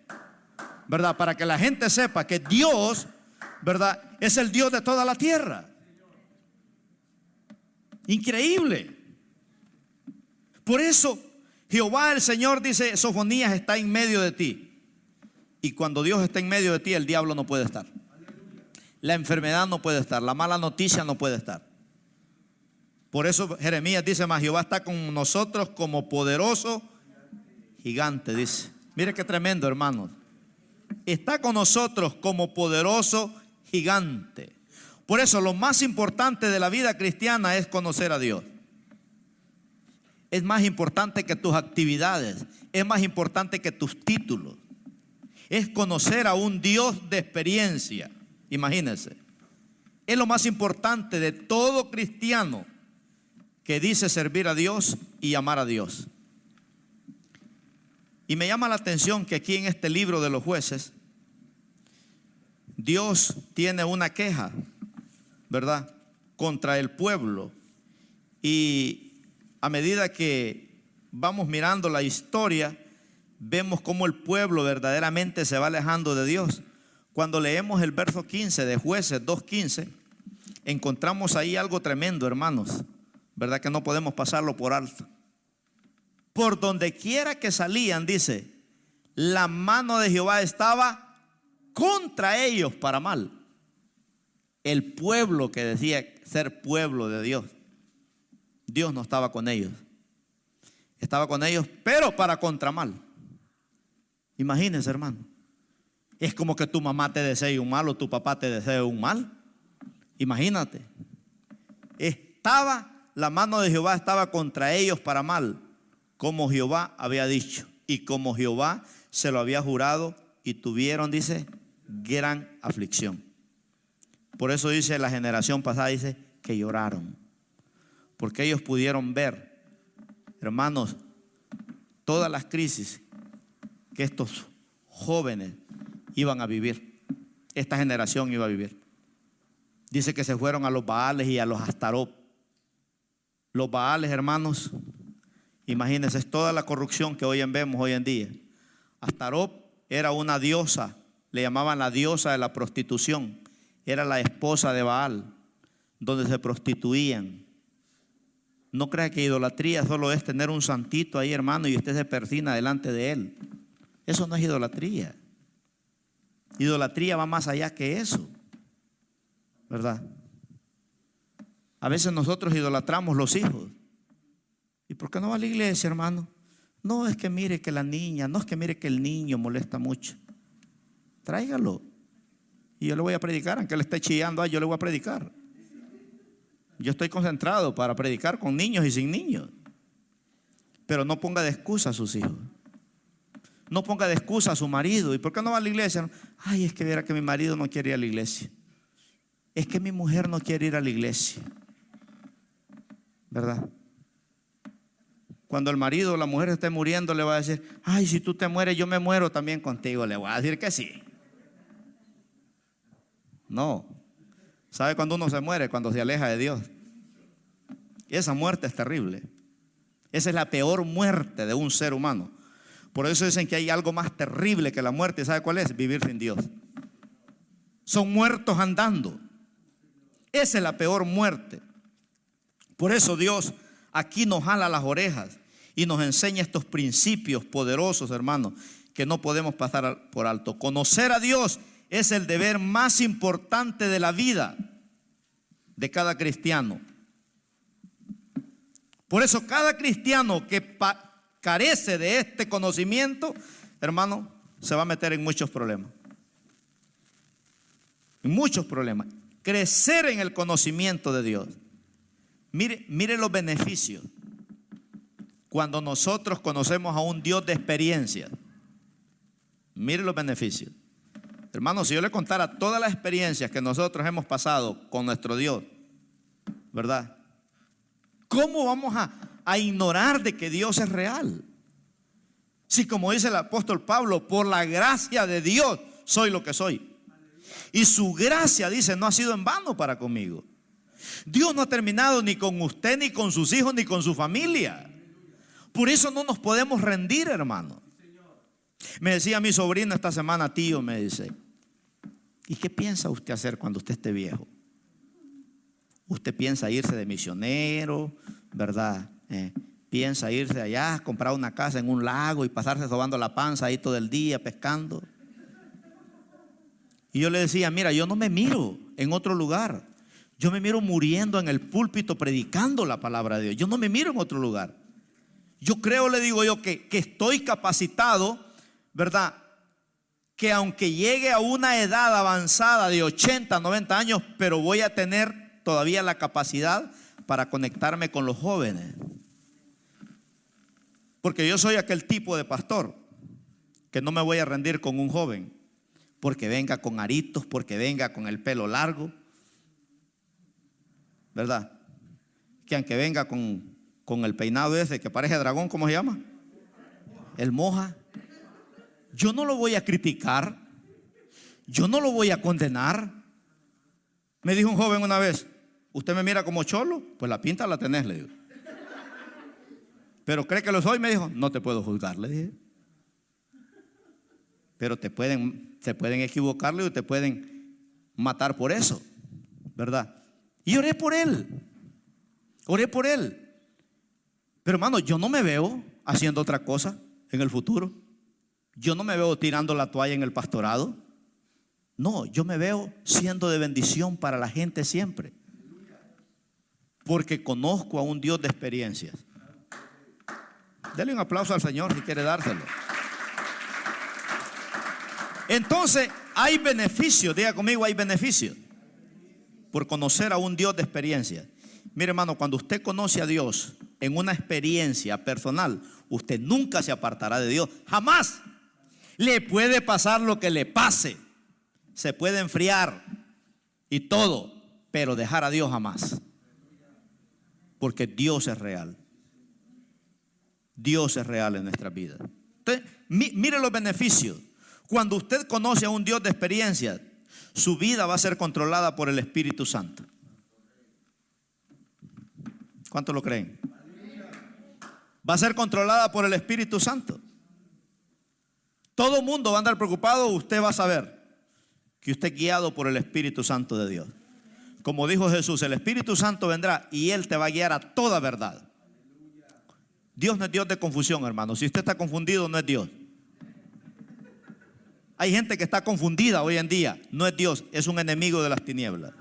¿verdad?, para que la gente sepa que Dios, ¿verdad?, es el Dios de toda la tierra. Increíble. Por eso Jehová el Señor, dice Sofonías, está en medio de ti. Y cuando Dios está en medio de ti, el diablo no puede estar. La enfermedad no puede estar, la mala noticia no puede estar. Por eso Jeremías dice, más Jehová está con nosotros como poderoso gigante, dice. Mire qué tremendo, hermanos. Está con nosotros como poderoso gigante. Por eso lo más importante de la vida cristiana es conocer a Dios. Es más importante que tus actividades, es más importante que tus títulos. Es conocer a un Dios de experiencia. Imagínense. Es lo más importante de todo cristiano que dice servir a Dios y amar a Dios. Y me llama la atención que aquí en este libro de los jueces, Dios tiene una queja, ¿verdad?, contra el pueblo. Y a medida que vamos mirando la historia, vemos cómo el pueblo verdaderamente se va alejando de Dios. Cuando leemos el verso 15 de Jueces 2:15, encontramos ahí algo tremendo, hermanos, ¿verdad?, que no podemos pasarlo por alto. Por donde quiera que salían, dice, la mano de Jehová estaba contra ellos para mal. El pueblo que decía ser pueblo de Dios, Dios no estaba con ellos. Estaba con ellos, pero para contra mal. Imagínense, hermano. Es como que tu mamá te desee un mal o tu papá te desee un mal. Imagínate. La mano de Jehová estaba contra ellos para mal, como Jehová había dicho y como Jehová se lo había jurado, y tuvieron, dice, gran aflicción. Por eso dice la generación pasada, dice, que lloraron, porque ellos pudieron ver, hermanos, todas las crisis que estos jóvenes iban a vivir, esta generación iba a vivir. Dice que se fueron a los Baales y a los Astarot. Los Baales, hermanos, imagínense, es toda la corrupción que vemos hoy en día. Astarot era una diosa, le llamaban la diosa de la prostitución. Era la esposa de Baal, donde se prostituían. No crea que idolatría solo es tener un santito ahí, hermano, y usted se persina delante de él. Eso no es idolatría. Idolatría va más allá que eso, ¿verdad? A veces nosotros idolatramos los hijos. ¿Y por qué no va a la iglesia, hermano? No, es que mire que la niña, no es que mire que el niño molesta mucho. Tráigalo y yo le voy a predicar, aunque le esté chillando, yo le voy a predicar. yo estoy concentrado para predicar con niños y sin niños. Pero no ponga de excusa a sus hijos. No ponga de excusa a su marido. ¿Y por qué no va a la iglesia? Ay, es que viera que mi marido no quiere ir a la iglesia. Es que mi mujer no quiere ir a la iglesia. ¿Verdad? Cuando el marido o la mujer esté muriendo, le va a decir: ay, si tú te mueres, yo me muero también contigo. Le voy a decir que sí. No. ¿Sabe cuándo uno se muere? Cuando se aleja de Dios. Esa muerte es terrible. Esa es la peor muerte de un ser humano. Por eso dicen que hay algo más terrible que la muerte. ¿Sabe cuál es? Vivir sin Dios. Son muertos andando. Esa es la peor muerte. Por eso Dios aquí nos jala las orejas y nos enseña estos principios poderosos, hermanos, que no podemos pasar por alto. Conocer a Dios es el deber más importante de la vida de cada cristiano. Por eso cada cristiano que carece de este conocimiento, hermano, se va a meter en muchos problemas. En muchos problemas. Crecer en el conocimiento de Dios. Mire los beneficios cuando nosotros conocemos a un Dios de experiencia. Mire los beneficios. Hermano, si yo le contara todas las experiencias que nosotros hemos pasado con nuestro Dios, ¿verdad? ¿Cómo vamos a ignorar de que Dios es real? Si, como dice el apóstol Pablo, por la gracia de Dios soy lo que soy. Y su gracia, dice, no ha sido en vano para conmigo. Dios no ha terminado ni con usted, ni con sus hijos, ni con su familia. Por eso no nos podemos rendir, hermano. Me decía mi sobrino esta semana: tío, me dice, ¿y qué piensa usted hacer cuando usted esté viejo? Usted piensa irse de misionero, ¿verdad? Piensa irse allá, comprar una casa en un lago y pasarse sobando la panza ahí todo el día pescando. Y yo le decía: mira, yo no me miro en otro lugar. Yo me miro muriendo en el púlpito predicando la palabra de Dios. Yo no me miro en otro lugar. Yo creo, le digo yo, que estoy capacitado, ¿verdad? Que aunque llegue a una edad avanzada de 80, 90 años, pero voy a tener todavía la capacidad para conectarme con los jóvenes. Porque yo soy aquel tipo de pastor que no me voy a rendir con un joven porque venga con aritos, porque venga con el pelo largo, ¿verdad? Que aunque venga con el peinado ese que parece dragón, ¿cómo se llama? El moja. Yo no lo voy a criticar, yo no lo voy a condenar. Me dijo un joven una vez: ¿usted me mira como cholo? Pues la pinta la tenés, le digo. ¿Pero cree que lo soy? Me dijo. No te puedo juzgar, le dije. Pero se pueden equivocarle y te pueden matar por eso, ¿verdad? Y oré por él. Pero hermano, yo no me veo haciendo otra cosa en el futuro. Yo no me veo tirando la toalla en el pastorado. No, yo me veo siendo de bendición para la gente siempre. Porque conozco a un Dios de experiencias. Dele un aplauso al Señor si quiere dárselo. Entonces, hay beneficios. Diga conmigo, hay beneficios por conocer a un Dios de experiencia. Mire, hermano, cuando usted conoce a Dios en una experiencia personal, usted nunca se apartará de Dios. Jamás. Le puede pasar lo que le pase. Se puede enfriar y todo, pero dejar a Dios jamás. Porque Dios es real. Dios es real en nuestra vida. Entonces, mire los beneficios. Cuando usted conoce a un Dios de experiencia, su vida va a ser controlada por el Espíritu Santo. ¿Cuántos lo creen? Va a ser controlada por el Espíritu Santo. Todo el mundo va a andar preocupado. Usted va a saber que usted es guiado por el Espíritu Santo de Dios. Como dijo Jesús, el Espíritu Santo vendrá y Él te va a guiar a toda verdad. Dios no es Dios de confusión, hermano. Si usted está confundido, no es Dios. Hay gente que está confundida hoy en día. No es Dios, es un enemigo de las tinieblas.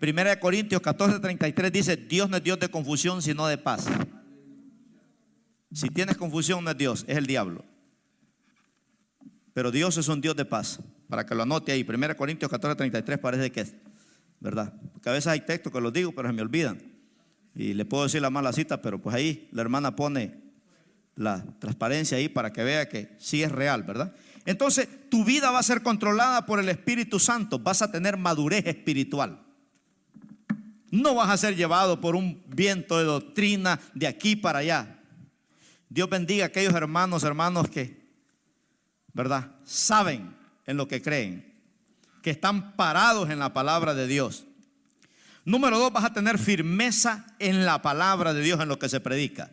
1 Corintios 14:33 dice: Dios no es Dios de confusión, sino de paz. Si tienes confusión, no es Dios, es el diablo. Pero Dios es un Dios de paz. Para que lo anote ahí, 1 Corintios 14:33 parece que es, ¿verdad? Porque a veces hay textos que los digo, pero se me olvidan. Y le puedo decir la mala cita, pero pues ahí la hermana pone la transparencia ahí para que vea que sí es real, ¿verdad? Entonces tu vida va a ser controlada por el Espíritu Santo. Vas a tener madurez espiritual. No vas a ser llevado por un viento de doctrina de aquí para allá. Dios bendiga a aquellos hermanos que, ¿verdad?, saben en lo que creen, que están parados en la palabra de Dios. Número 2, vas a tener firmeza en la palabra de Dios, en lo que se predica.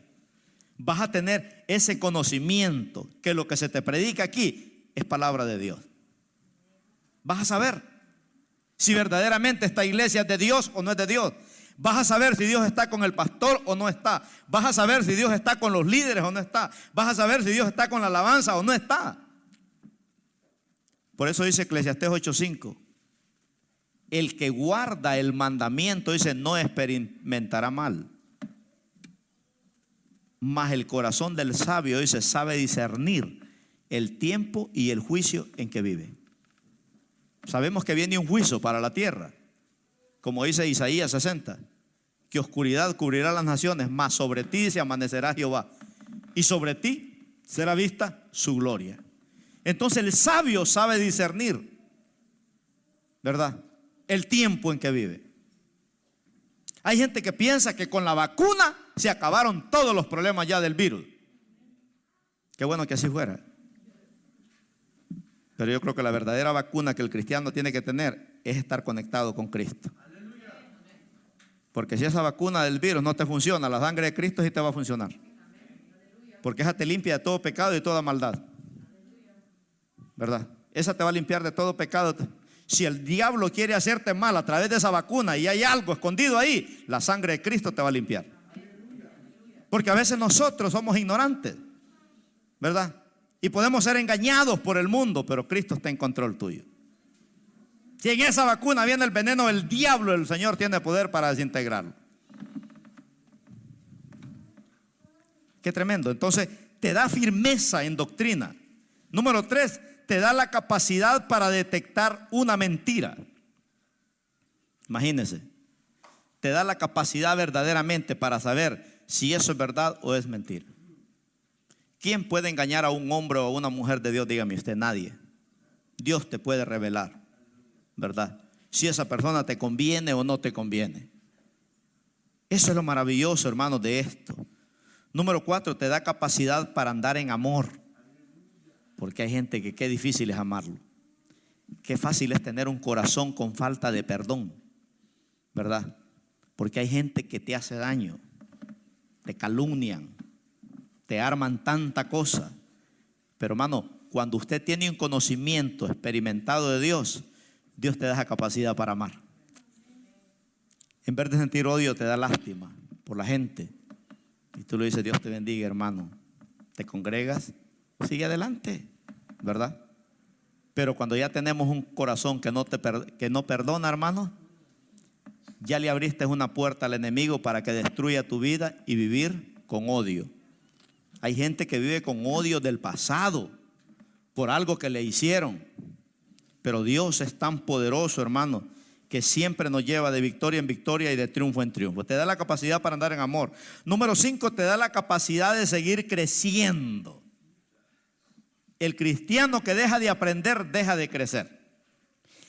Vas a tener ese conocimiento que lo que se te predica aquí es palabra de Dios. Vas a saber si verdaderamente esta iglesia es de Dios o no es de Dios. Vas a saber si Dios está con el pastor o no está. Vas a saber si Dios está con los líderes o no está. Vas a saber si Dios está con la alabanza o no está. Por eso dice Eclesiastés 8:5. El que guarda el mandamiento, dice, no experimentará mal. Mas el corazón del sabio, dice, sabe discernir el tiempo y el juicio en que vive. Sabemos que viene un juicio para la tierra, como dice Isaías 60, que oscuridad cubrirá las naciones, mas sobre ti se amanecerá Jehová, y sobre ti será vista su gloria. Entonces el sabio sabe discernir, ¿verdad?, el tiempo en que vive. Hay gente que piensa que con la vacuna se acabaron todos los problemas ya del virus. Qué bueno que así fuera. Pero yo creo que la verdadera vacuna que el cristiano tiene que tener es estar conectado con Cristo. Porque si esa vacuna del virus no te funciona, la sangre de Cristo sí te va a funcionar. Porque esa te limpia de todo pecado y de toda maldad, ¿verdad? Esa te va a limpiar de todo pecado. Si el diablo quiere hacerte mal a través de esa vacuna y hay algo escondido ahí, la sangre de Cristo te va a limpiar. Porque a veces nosotros somos ignorantes, ¿verdad? Y podemos ser engañados por el mundo, pero Cristo está en control tuyo. Si en esa vacuna viene el veneno del diablo, el Señor tiene poder para desintegrarlo. Qué tremendo. Entonces te da firmeza en doctrina. Número 3, te da la capacidad para detectar una mentira. Imagínense, te da la capacidad verdaderamente para saber si eso es verdad o es mentira. ¿Quién puede engañar a un hombre o a una mujer de Dios? Dígame usted, nadie. Dios te puede revelar, ¿verdad?, si esa persona te conviene o no te conviene. Eso es lo maravilloso, hermanos, de esto. Número 4, te da capacidad para andar en amor. Porque hay gente que qué difícil es amarlo. Qué fácil es tener un corazón con falta de perdón, ¿verdad? Porque hay gente que te hace daño, te calumnian, te arman tanta cosa. Pero hermano, cuando usted tiene un conocimiento experimentado de Dios, Dios te da esa capacidad para amar. En vez de sentir odio, te da lástima por la gente. Y tú le dices, Dios te bendiga, hermano. Te congregas, sigue adelante, ¿verdad? Pero cuando ya tenemos un corazón que no perdona, hermano, ya le abriste una puerta al enemigo para que destruya tu vida y vivir con odio. Hay gente que vive con odio del pasado por algo que le hicieron. Pero Dios es tan poderoso, hermano, que siempre nos lleva de victoria en victoria y de triunfo en triunfo. Te da la capacidad para andar en amor. Número 5, te da la capacidad de seguir creciendo. El cristiano que deja de aprender, deja de crecer.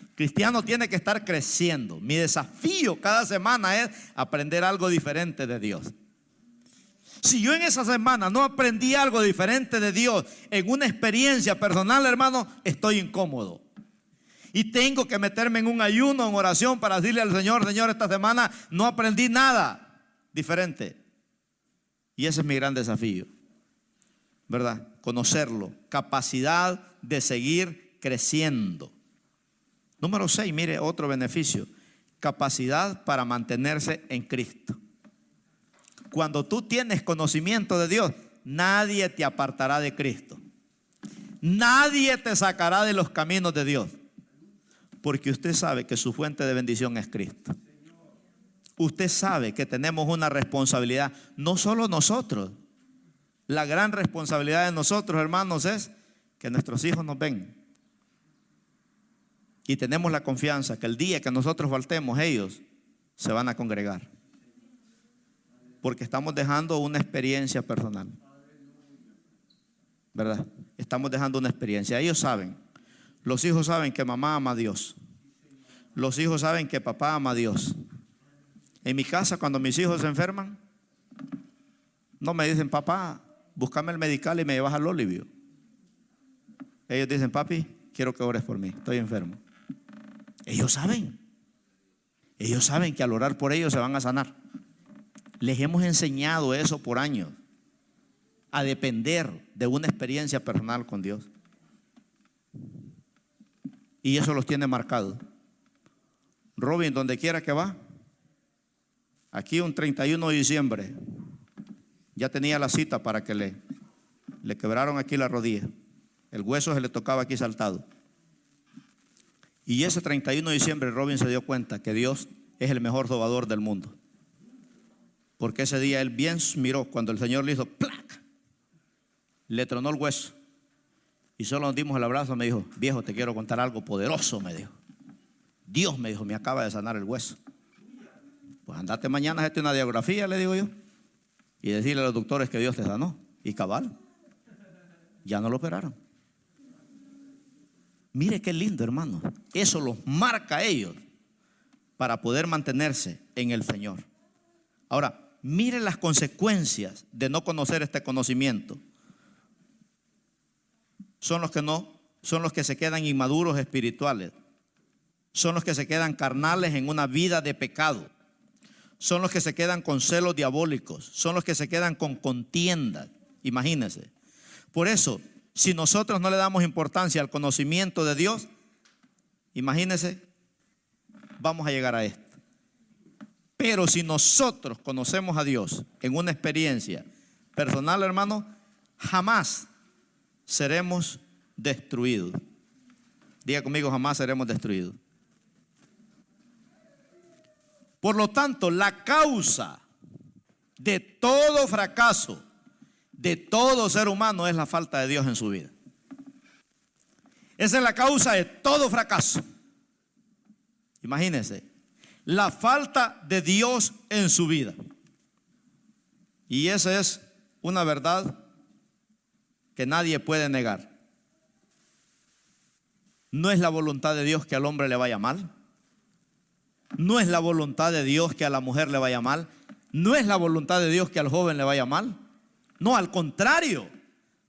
El cristiano tiene que estar creciendo. Mi desafío cada semana es aprender algo diferente de Dios. Si yo en esa semana no aprendí algo diferente de Dios en una experiencia personal, hermano, estoy incómodo. Y tengo que meterme en un ayuno, en oración, para decirle al Señor, Señor, esta semana no aprendí nada diferente. Y ese es mi gran desafío, ¿verdad? Conocerlo, capacidad de seguir creciendo. Número 6, mire otro beneficio, capacidad para mantenerse en Cristo. Cuando tú tienes conocimiento de Dios, nadie te apartará de Cristo. Nadie te sacará de los caminos de Dios. Porque usted sabe que su fuente de bendición es Cristo. Usted sabe que tenemos una responsabilidad, no solo nosotros. La gran responsabilidad de nosotros, hermanos, es que nuestros hijos nos ven. Y tenemos la confianza que el día que nosotros faltemos, ellos se van a congregar. Porque estamos dejando una experiencia personal, ¿verdad? Estamos dejando una experiencia. Ellos saben, los hijos saben que mamá ama a Dios. Los hijos saben que papá ama a Dios. En mi casa, cuando mis hijos se enferman, no me dicen, papá, búscame el medical y me llevas al Olivio. Ellos dicen, papi, quiero que ores por mí, estoy enfermo. Ellos saben que al orar por ellos se van a sanar. Les hemos enseñado eso por años, a depender de una experiencia personal con Dios. Y eso los tiene marcados. Robin, donde quiera que va, aquí un 31 de diciembre, ya tenía la cita para que le quebraron aquí la rodilla. El hueso se le tocaba aquí saltado. Y ese 31 de diciembre Robin se dio cuenta que Dios es el mejor sobador del mundo. Porque ese día él bien miró cuando el Señor le hizo ¡plac! Le tronó el hueso. Y solo nos dimos el abrazo. Me dijo, viejo, te quiero contar algo poderoso, me dijo. Dios, me dijo, me acaba de sanar el hueso. Pues andate mañana, hazte una radiografía, le digo yo, y decirle a los doctores que Dios te sanó. Y cabal, ya no lo operaron. Mire qué lindo, hermano. Eso los marca a ellos para poder mantenerse en el Señor. Ahora, mire las consecuencias de no conocer este conocimiento. Son los que se quedan inmaduros espirituales. Son los que se quedan carnales en una vida de pecado. Son los que se quedan con celos diabólicos. Son los que se quedan con contiendas. Imagínense. Por eso, si nosotros no le damos importancia al conocimiento de Dios, imagínense, vamos a llegar a esto. Pero si nosotros conocemos a Dios en una experiencia personal, hermano, jamás seremos destruidos. Diga conmigo, jamás seremos destruidos. Por lo tanto, la causa de todo fracaso de todo ser humano es la falta de Dios en su vida. Esa es la causa de todo fracaso. Imagínense, la falta de Dios en su vida. Y esa es una verdad que nadie puede negar. No es la voluntad de Dios que al hombre le vaya mal. No es la voluntad de Dios que a la mujer le vaya mal. No es la voluntad de Dios que al joven le vaya mal. No, al contrario,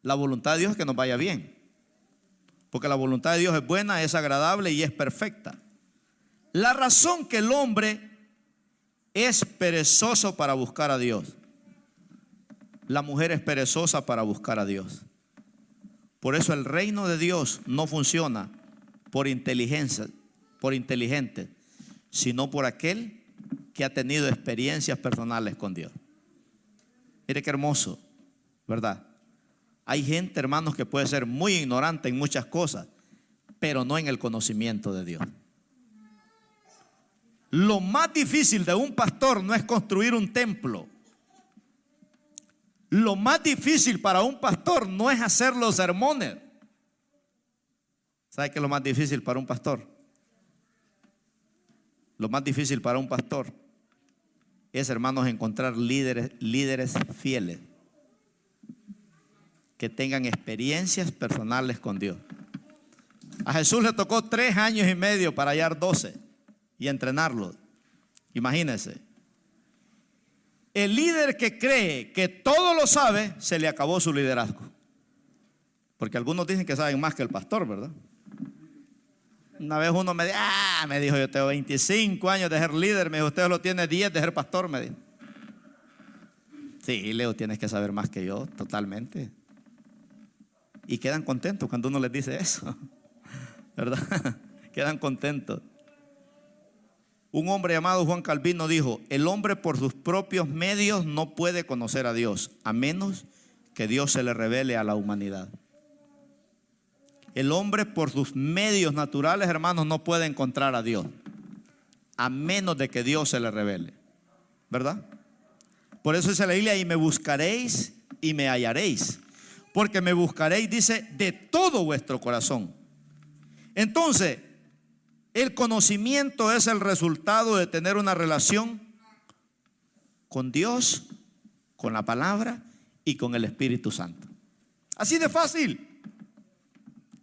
la voluntad de Dios es que nos vaya bien. Porque la voluntad de Dios es buena, es agradable y es perfecta. La razón que el hombre es perezoso para buscar a Dios, la mujer es perezosa para buscar a Dios. Por eso el reino de Dios no funciona por inteligencia, por inteligente, sino por aquel que ha tenido experiencias personales con Dios. Mire qué hermoso, ¿verdad? Hay gente, hermanos, que puede ser muy ignorante en muchas cosas, pero no en el conocimiento de Dios. Lo más difícil de un pastor no es construir un templo. Lo más difícil para un pastor no es hacer los sermones. ¿Sabe qué es lo más difícil para un pastor? Lo más difícil para un pastor es, hermanos, encontrar líderes fieles que tengan experiencias personales con Dios. A Jesús le tocó 3 años y medio para hallar 12 y entrenarlos. Imagínense. El líder que cree que todo lo sabe, se le acabó su liderazgo. Porque algunos dicen que saben más que el pastor, ¿verdad? Una vez uno me dijo, yo tengo 25 años de ser líder. Me dijo, usted lo tiene 10 de ser pastor, me dijo. Sí, Leo, tienes que saber más que yo, totalmente. Y quedan contentos cuando uno les dice eso, ¿verdad? Quedan contentos. Un hombre llamado Juan Calvino dijo, el hombre por sus propios medios no puede conocer a Dios, a menos que Dios se le revele a la humanidad. El hombre por sus medios naturales, hermanos, no puede encontrar a Dios, a menos de que Dios se le revele, ¿verdad? Por eso dice la Biblia, y me buscaréis y me hallaréis, porque me buscaréis, dice, de todo vuestro corazón. Entonces, el conocimiento es el resultado de tener una relación con Dios con la palabra y con el Espíritu Santo. Así de fácil.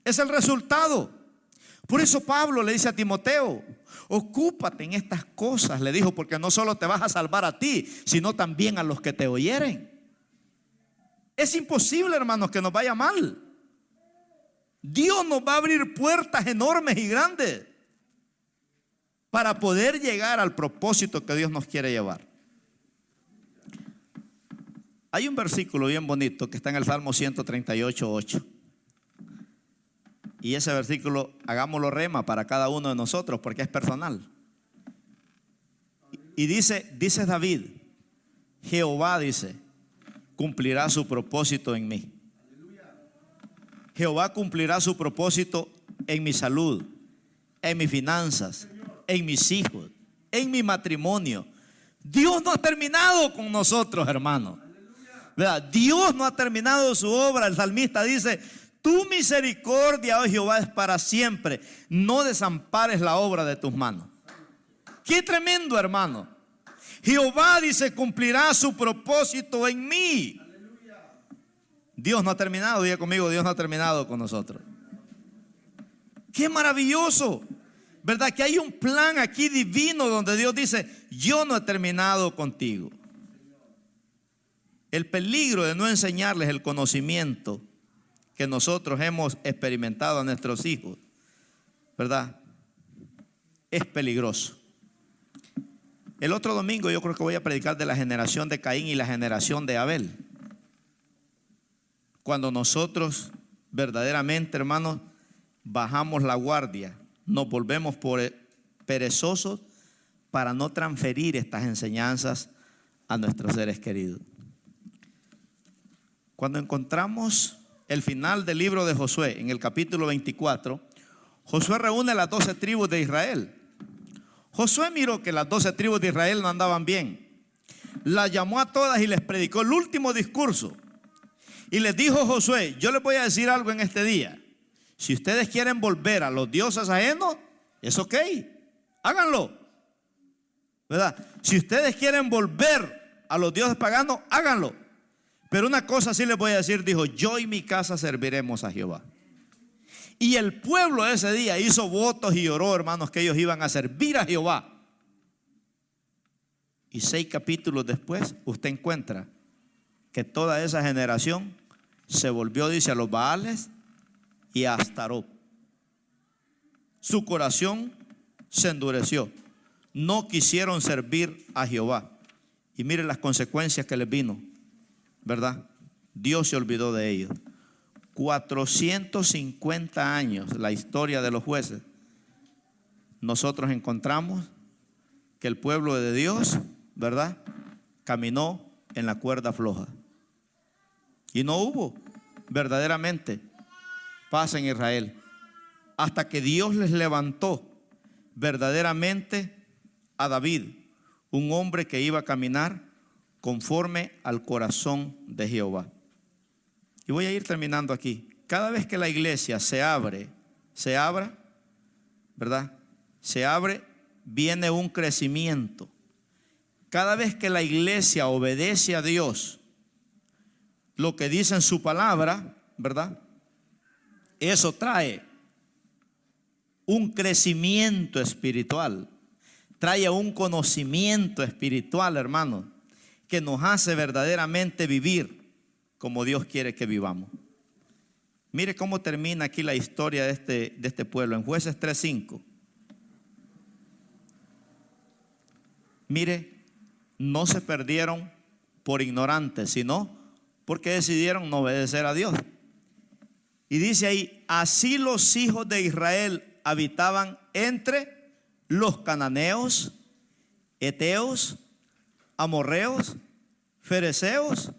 Es el resultado. Por eso Pablo le dice a Timoteo, ocúpate en estas cosas, le dijo, porque no solo te vas a salvar a ti, sino también a los que te oyeren. Es imposible, hermanos, que nos vaya mal. Dios nos va a abrir puertas enormes y grandes para poder llegar al propósito que Dios nos quiere llevar. Hay un versículo bien bonito que está en el Salmo 138:8. Y ese versículo, hagámoslo rema para cada uno de nosotros, porque es personal. Y dice David, Jehová, dice, cumplirá su propósito en mí. Jehová cumplirá su propósito en mi salud, en mis finanzas, en mis hijos, en mi matrimonio. Dios no ha terminado con nosotros, hermanos. ¿Verdad? Dios no ha terminado su obra. El salmista dice, tu misericordia, oh Jehová, es para siempre. No desampares la obra de tus manos. Qué tremendo, hermano. Jehová, dice, cumplirá su propósito en mí. Dios no ha terminado, diga conmigo, Dios no ha terminado con nosotros. Qué maravilloso, ¿verdad? Que hay un plan aquí divino donde Dios dice, yo no he terminado contigo. El peligro de no enseñarles el conocimiento que nosotros hemos experimentado a nuestros hijos, ¿verdad? Es peligroso. El otro domingo yo creo que voy a predicar de la generación de Caín y la generación de Abel. Cuando nosotros verdaderamente, hermanos, bajamos la guardia, nos volvemos perezosos para no transferir estas enseñanzas a nuestros seres queridos. Cuando encontramos el final del libro de Josué, en el capítulo 24, Josué reúne las 12 tribus de Israel. Josué miró que las 12 tribus de Israel no andaban bien. Las llamó a todas y les predicó el último discurso. Y les dijo Josué, yo les voy a decir algo en este día. Si ustedes quieren volver a los dioses ajenos, es ok, háganlo, ¿verdad? Si ustedes quieren volver a los dioses paganos, háganlo. Pero una cosa sí les voy a decir, dijo, yo y mi casa serviremos a Jehová. Y el pueblo ese día hizo votos y oró, hermanos, que ellos iban a servir a Jehová. Y 6 capítulos después, usted encuentra que toda esa generación se volvió, dice, a los Baales y a Astarot. Su corazón se endureció. No quisieron servir a Jehová. Y miren las consecuencias que les vino, ¿verdad? Dios se olvidó de ellos. 450 años, la historia de los jueces. Nosotros encontramos que el pueblo de Dios, ¿verdad?, caminó en la cuerda floja. Y no hubo verdaderamente paz en Israel. Hasta que Dios les levantó verdaderamente a David, un hombre que iba a caminar conforme al corazón de Jehová. Y voy a ir terminando aquí. Cada vez que la iglesia se abra, ¿verdad? Se abre, viene un crecimiento. Cada vez que la iglesia obedece a Dios, lo que dice en su palabra, ¿verdad? Eso trae un crecimiento espiritual, trae un conocimiento espiritual, hermano, que nos hace verdaderamente vivir como Dios quiere que vivamos. Mire cómo termina aquí la historia de este pueblo en Jueces 3:5. Mire, no se perdieron por ignorantes, sino porque decidieron no obedecer a Dios. Y dice ahí, así los hijos de Israel habitaban entre los cananeos, heteos, amorreos, fereceos,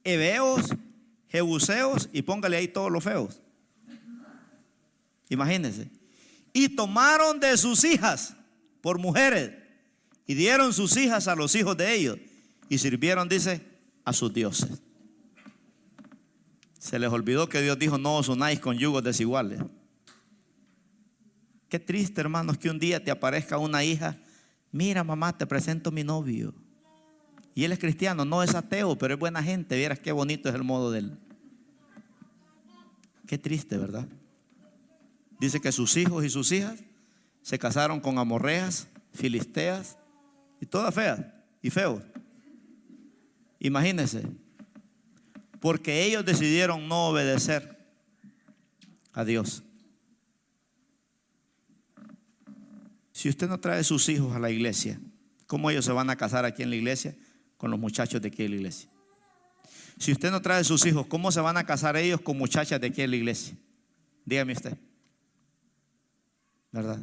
heveos, jebuseos, y póngale ahí todos los feos. Imagínense. Y tomaron de sus hijas por mujeres y dieron sus hijas a los hijos de ellos y sirvieron, dice, a sus dioses. Se les olvidó que Dios dijo, no os unáis con yugos desiguales. Qué triste, hermanos, que un día te aparezca una hija, mira mamá, te presento a mi novio. Y él es cristiano, no es ateo, pero es buena gente. Vieras qué bonito es el modo de él. Qué triste, ¿verdad? Dice que sus hijos y sus hijas se casaron con amorreas, filisteas y todas feas y feos. Imagínense, porque ellos decidieron no obedecer a Dios. Si usted no trae sus hijos a la iglesia, ¿cómo ellos se van a casar aquí en la iglesia con los muchachos de aquí de la iglesia? Si usted no trae sus hijos, ¿cómo se van a casar ellos con muchachas de aquí de la iglesia? Dígame usted, ¿verdad?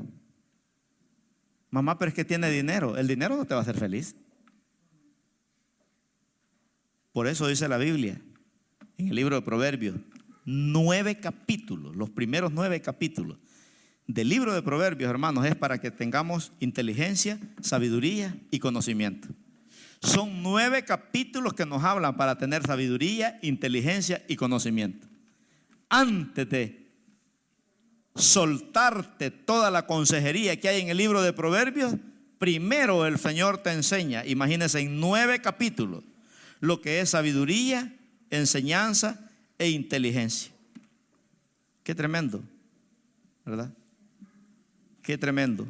Mamá, pero es que tiene dinero. El dinero no te va a hacer feliz. Por eso dice la Biblia en el libro de Proverbios, 9 capítulos, los primeros 9 capítulos del libro de Proverbios, hermanos, es para que tengamos inteligencia, sabiduría y conocimiento. Son 9 capítulos que nos hablan para tener sabiduría, inteligencia y conocimiento. Antes de soltarte toda la consejería que hay en el libro de Proverbios, primero el Señor te enseña, imagínense, en 9 capítulos, lo que es sabiduría, enseñanza e inteligencia. Qué tremendo, ¿verdad? Qué tremendo.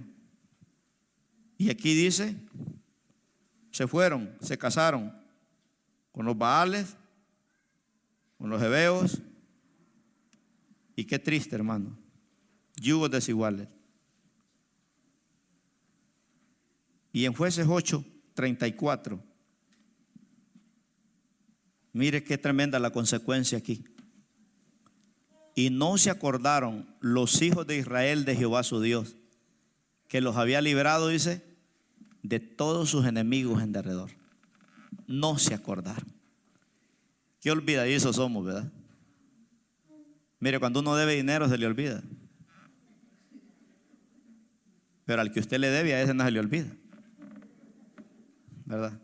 Y aquí dice, se fueron, se casaron con los Baales, con los heveos. Y qué triste, hermano. Yugos desiguales. Y en Jueces 8:34, mire qué tremenda la consecuencia aquí. Y no se acordaron los hijos de Israel de Jehová su Dios, que los había librado, dice, de todos sus enemigos en derredor. No se acordaron. Qué olvidadizos somos, ¿verdad? Mire, cuando uno debe dinero se le olvida. Pero al que usted le debe, a ese no se le olvida, ¿verdad?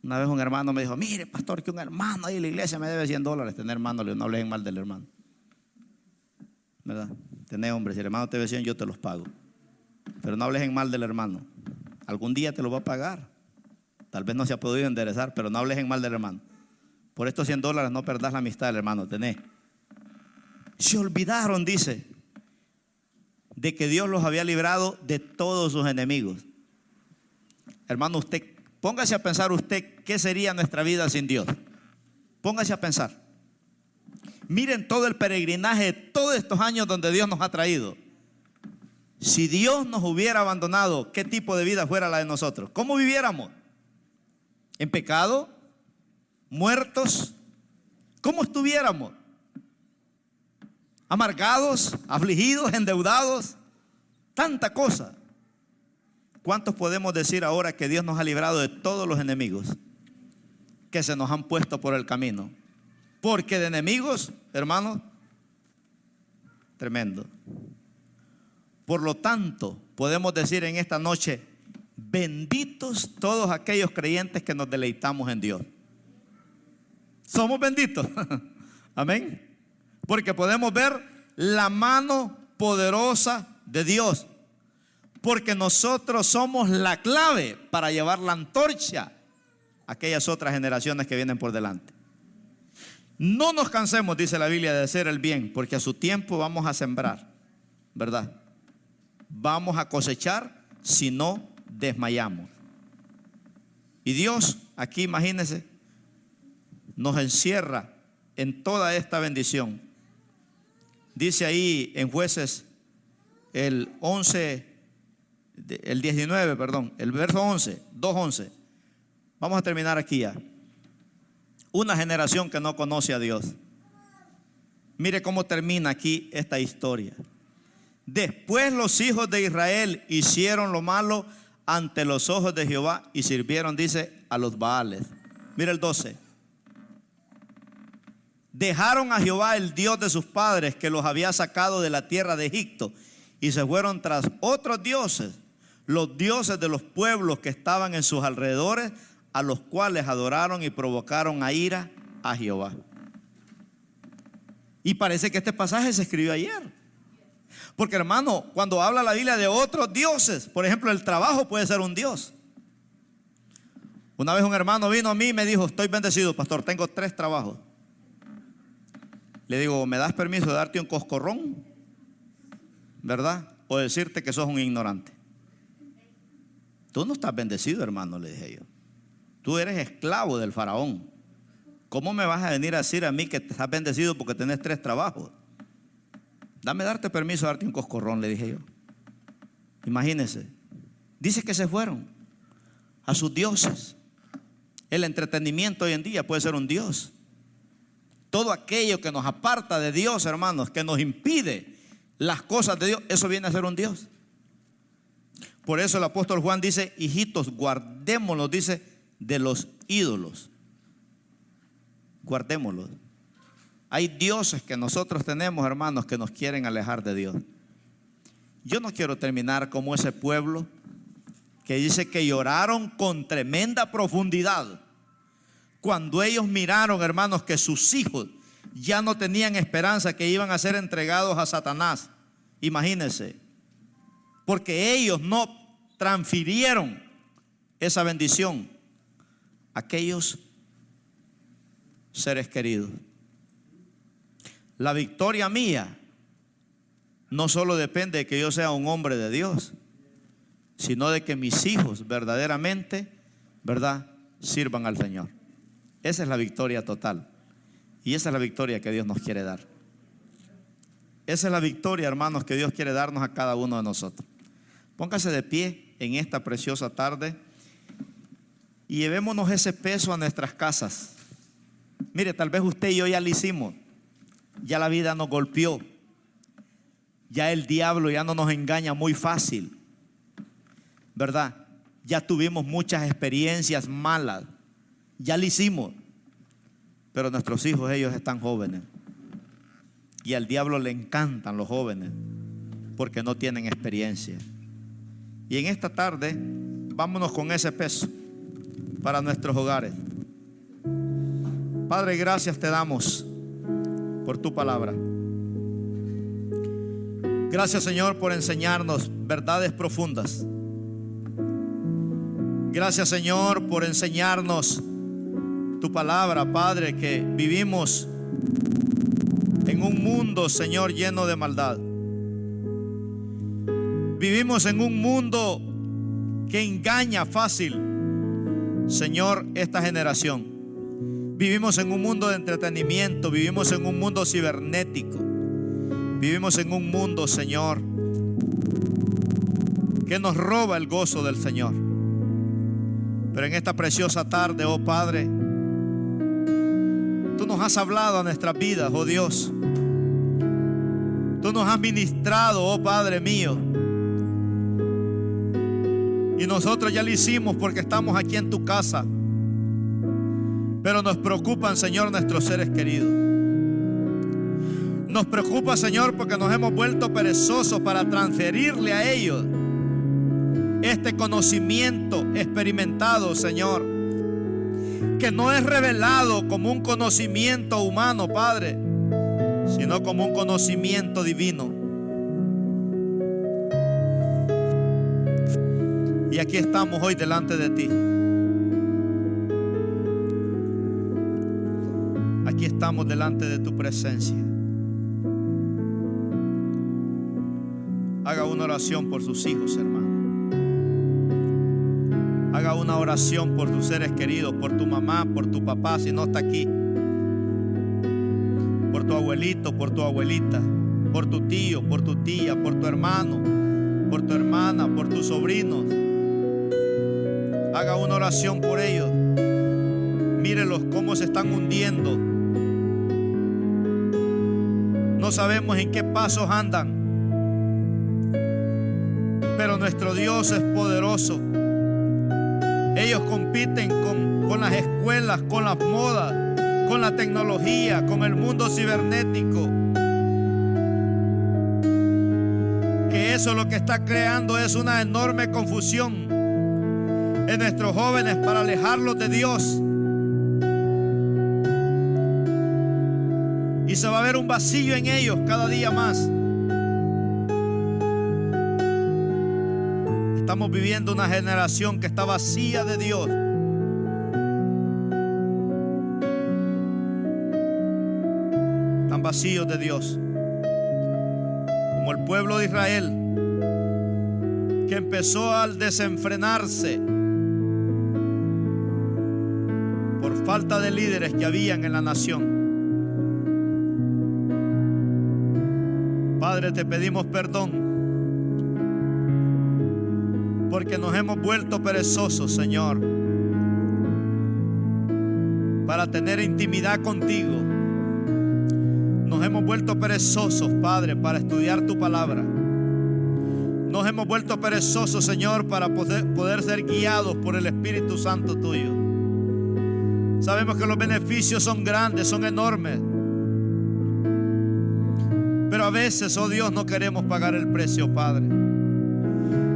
Una vez un hermano me dijo, mire, pastor, que un hermano ahí en la iglesia me debe $100. Tener hermano, no hablen mal del hermano, ¿verdad? Tener, hombre, si el hermano te debe 100, yo te los pago. Pero no hables en mal del hermano. Algún día te lo va a pagar. Tal vez no se ha podido enderezar, pero no hables en mal del hermano. Por estos $100 no perdás la amistad del hermano, tenés. Se olvidaron, dice, de que Dios los había librado de todos sus enemigos. Hermano, usted, póngase a pensar usted qué sería nuestra vida sin Dios. Póngase a pensar. Miren todo el peregrinaje de todos estos años donde Dios nos ha traído. Si Dios nos hubiera abandonado, ¿qué tipo de vida fuera la de nosotros? ¿Cómo viviéramos? ¿En pecado? ¿Muertos? ¿Cómo estuviéramos? ¿Amargados? ¿Afligidos? ¿Endeudados? Tanta cosa. ¿Cuántos podemos decir ahora que Dios nos ha librado de todos los enemigos que se nos han puesto por el camino? Porque de enemigos, hermanos, tremendo. Por lo tanto, podemos decir en esta noche, benditos todos aquellos creyentes que nos deleitamos en Dios. Somos benditos. Amén. Porque podemos ver la mano poderosa de Dios. Porque nosotros somos la clave para llevar la antorcha a aquellas otras generaciones que vienen por delante. No nos cansemos, dice la Biblia, de hacer el bien, porque a su tiempo vamos a sembrar, ¿verdad? Vamos a cosechar si no desmayamos. Y Dios, aquí imagínense, nos encierra en toda esta bendición. Dice ahí en Jueces el 19, perdón, el verso 11, 2:11. Vamos a terminar aquí ya. Una generación que no conoce a Dios. Mire cómo termina aquí esta historia. Después los hijos de Israel hicieron lo malo ante los ojos de Jehová y sirvieron, dice, a los Baales. Mira el 12. Dejaron a Jehová, el Dios de sus padres, que los había sacado de la tierra de Egipto, y se fueron tras otros dioses, los dioses de los pueblos que estaban en sus alrededores, a los cuales adoraron y provocaron a ira a Jehová. Y parece que este pasaje se escribió ayer. Porque, hermano, cuando habla la Biblia de otros dioses, por ejemplo, el trabajo puede ser un dios. Una vez un hermano vino a mí y me dijo: estoy bendecido, pastor, tengo 3 trabajos. Le digo: ¿me das permiso de darte un coscorrón? ¿Verdad? O decirte que sos un ignorante. Tú no estás bendecido, hermano, le dije yo. Tú eres esclavo del faraón. ¿Cómo me vas a venir a decir a mí que estás bendecido porque tenés 3 trabajos? Darte permiso de darte un coscorrón, le dije yo. Imagínense. Dice que se fueron a sus dioses. El entretenimiento hoy en día puede ser un dios. Todo aquello que nos aparta de Dios, hermanos, que nos impide las cosas de Dios, eso viene a ser un dios. Por eso el apóstol Juan dice: hijitos, guardémonos, dice, de los ídolos. Guardémoslos. Hay dioses que nosotros tenemos, hermanos, que nos quieren alejar de Dios. Yo no quiero terminar como ese pueblo que dice que lloraron con tremenda profundidad cuando ellos miraron, hermanos, que sus hijos ya no tenían esperanza, que iban a ser entregados a Satanás. Imagínense, porque ellos no transfirieron esa bendición a aquellos seres queridos. La victoria mía no solo depende de que yo sea un hombre de Dios, sino de que mis hijos verdaderamente, ¿verdad?, sirvan al Señor. Esa es la victoria total. Y esa es la victoria que Dios nos quiere dar. Esa es la victoria, hermanos, que Dios quiere darnos a cada uno de nosotros. Póngase de pie en esta preciosa tarde y llevémonos ese peso a nuestras casas. Mire, tal vez usted y yo ya lo hicimos. Ya la vida nos golpeó. Ya el diablo ya no nos engaña muy fácil, ¿verdad? Ya tuvimos muchas experiencias malas. Ya lo hicimos. Pero nuestros hijos, ellos están jóvenes. Y al diablo le encantan los jóvenes porque no tienen experiencia. Y en esta tarde, vámonos con ese peso para nuestros hogares. Padre, gracias te damos por tu palabra. Gracias, Señor, por enseñarnos verdades profundas. Gracias, Señor, por enseñarnos tu palabra, Padre, que vivimos en un mundo, Señor, lleno de maldad. Vivimos en un mundo que engaña fácil, Señor, esta generación. Vivimos en un mundo de entretenimiento, vivimos en un mundo cibernético. Vivimos en un mundo, Señor, que nos roba el gozo del Señor. Pero en esta preciosa tarde, oh Padre, tú nos has hablado a nuestras vidas, oh Dios. Tú nos has ministrado, oh Padre mío. Y nosotros ya lo hicimos porque estamos aquí en tu casa. Pero nos preocupan, Señor, nuestros seres queridos. Nos preocupa, Señor, porque nos hemos vuelto perezosos para transferirle a ellos este conocimiento experimentado, Señor, que no es revelado como un conocimiento humano, Padre, sino como un conocimiento divino. Y aquí estamos hoy delante de ti. Aquí estamos delante de tu presencia. Haga una oración por sus hijos, hermano. Haga una oración por tus seres queridos, por tu mamá, por tu papá, si no está aquí. Por tu abuelito, por tu abuelita, por tu tío, por tu tía, por tu hermano, por tu hermana, por tus sobrinos. Haga una oración por ellos. Mírelos cómo se están hundiendo. No sabemos en qué pasos andan, pero nuestro Dios es poderoso. Ellos compiten con las escuelas, con las modas, con la tecnología, con el mundo cibernético. Que eso lo que está creando es una enorme confusión en nuestros jóvenes para alejarlos de Dios. Y se va a ver un vacío en ellos cada día más. Estamos viviendo una generación que está vacía de Dios. vacíos de Dios. Como el pueblo de Israel, que empezó al desenfrenarse por falta de líderes que habían en la nación. Padre, te pedimos perdón porque nos hemos vuelto perezosos, Señor, para tener intimidad contigo. Nos hemos vuelto perezosos, Padre, para estudiar tu palabra. Nos hemos vuelto perezosos, Señor, para poder ser guiados por el Espíritu Santo tuyo. Sabemos que los beneficios son grandes, son enormes, pero a veces, oh Dios, no queremos pagar el precio, Padre.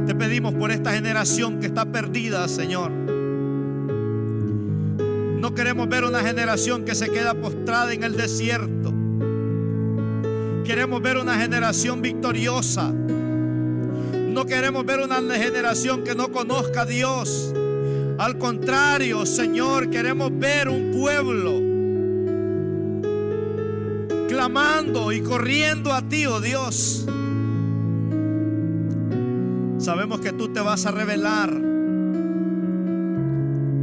Te pedimos por esta generación que está perdida, Señor. No queremos ver una generación que se queda postrada en el desierto. Queremos ver una generación victoriosa. No queremos ver una generación que no conozca a Dios. Al contrario, Señor, queremos ver un pueblo clamando y corriendo a ti, oh Dios. Sabemos que tú te vas a revelar,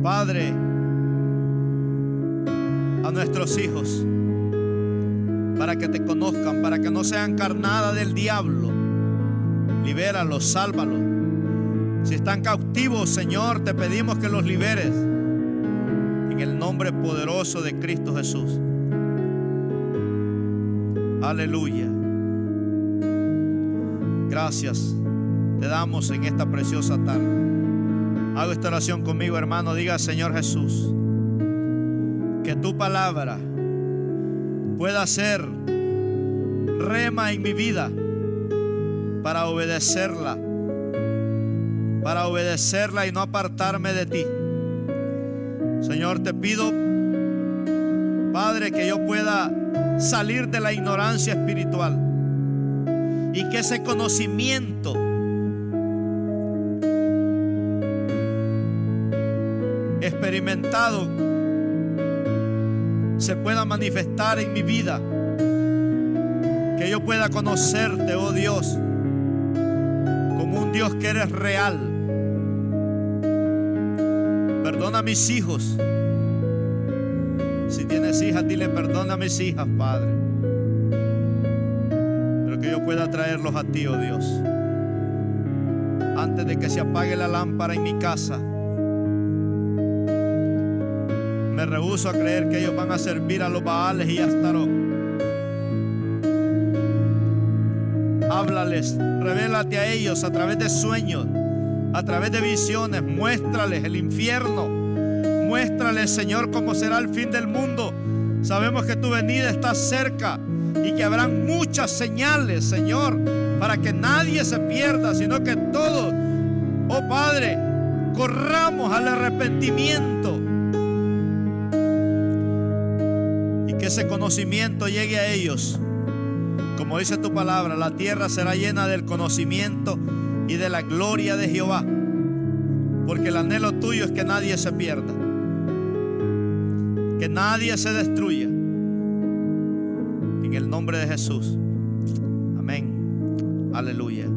Padre, a nuestros hijos, para que te conozcan, para que no sean carnada del diablo. Libéralos, sálvalos. Si están cautivos, Señor, te pedimos que los liberes en el nombre poderoso de Cristo Jesús. Aleluya. Gracias te damos en esta preciosa tarde. Hago esta oración conmigo, hermano. Diga: Señor Jesús, que tu palabra pueda ser rema en mi vida para obedecerla y no apartarme de ti. Señor, te pido, Padre, que yo pueda salir de la ignorancia espiritual y que ese conocimiento experimentado se pueda manifestar en mi vida, que yo pueda conocerte, oh Dios, como un Dios que eres real. Perdona a mis hijos. Si tienes hijas, dile: perdona a mis hijas, Padre. Pero que yo pueda traerlos a ti, oh Dios, antes de que se apague la lámpara en mi casa. Me rehúso a creer que ellos van a servir a los Baales y a Astarot. Háblales, revélate a ellos a través de sueños, a través de visiones. Muéstrales el infierno. Muéstrales, Señor, cómo será el fin del mundo. Sabemos que tu venida está cerca y que habrán muchas señales, Señor, para que nadie se pierda, sino que todos, oh Padre, corramos al arrepentimiento. Que ese conocimiento llegue a ellos. Como dice tu palabra, la tierra será llena del conocimiento y de la gloria de Jehová, porque el anhelo tuyo es que nadie se pierda, que nadie se destruya. En el nombre de Jesús, amén. Aleluya.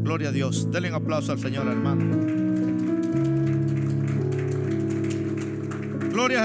Gloria a Dios. Denle un aplauso al Señor, hermano. Gloria a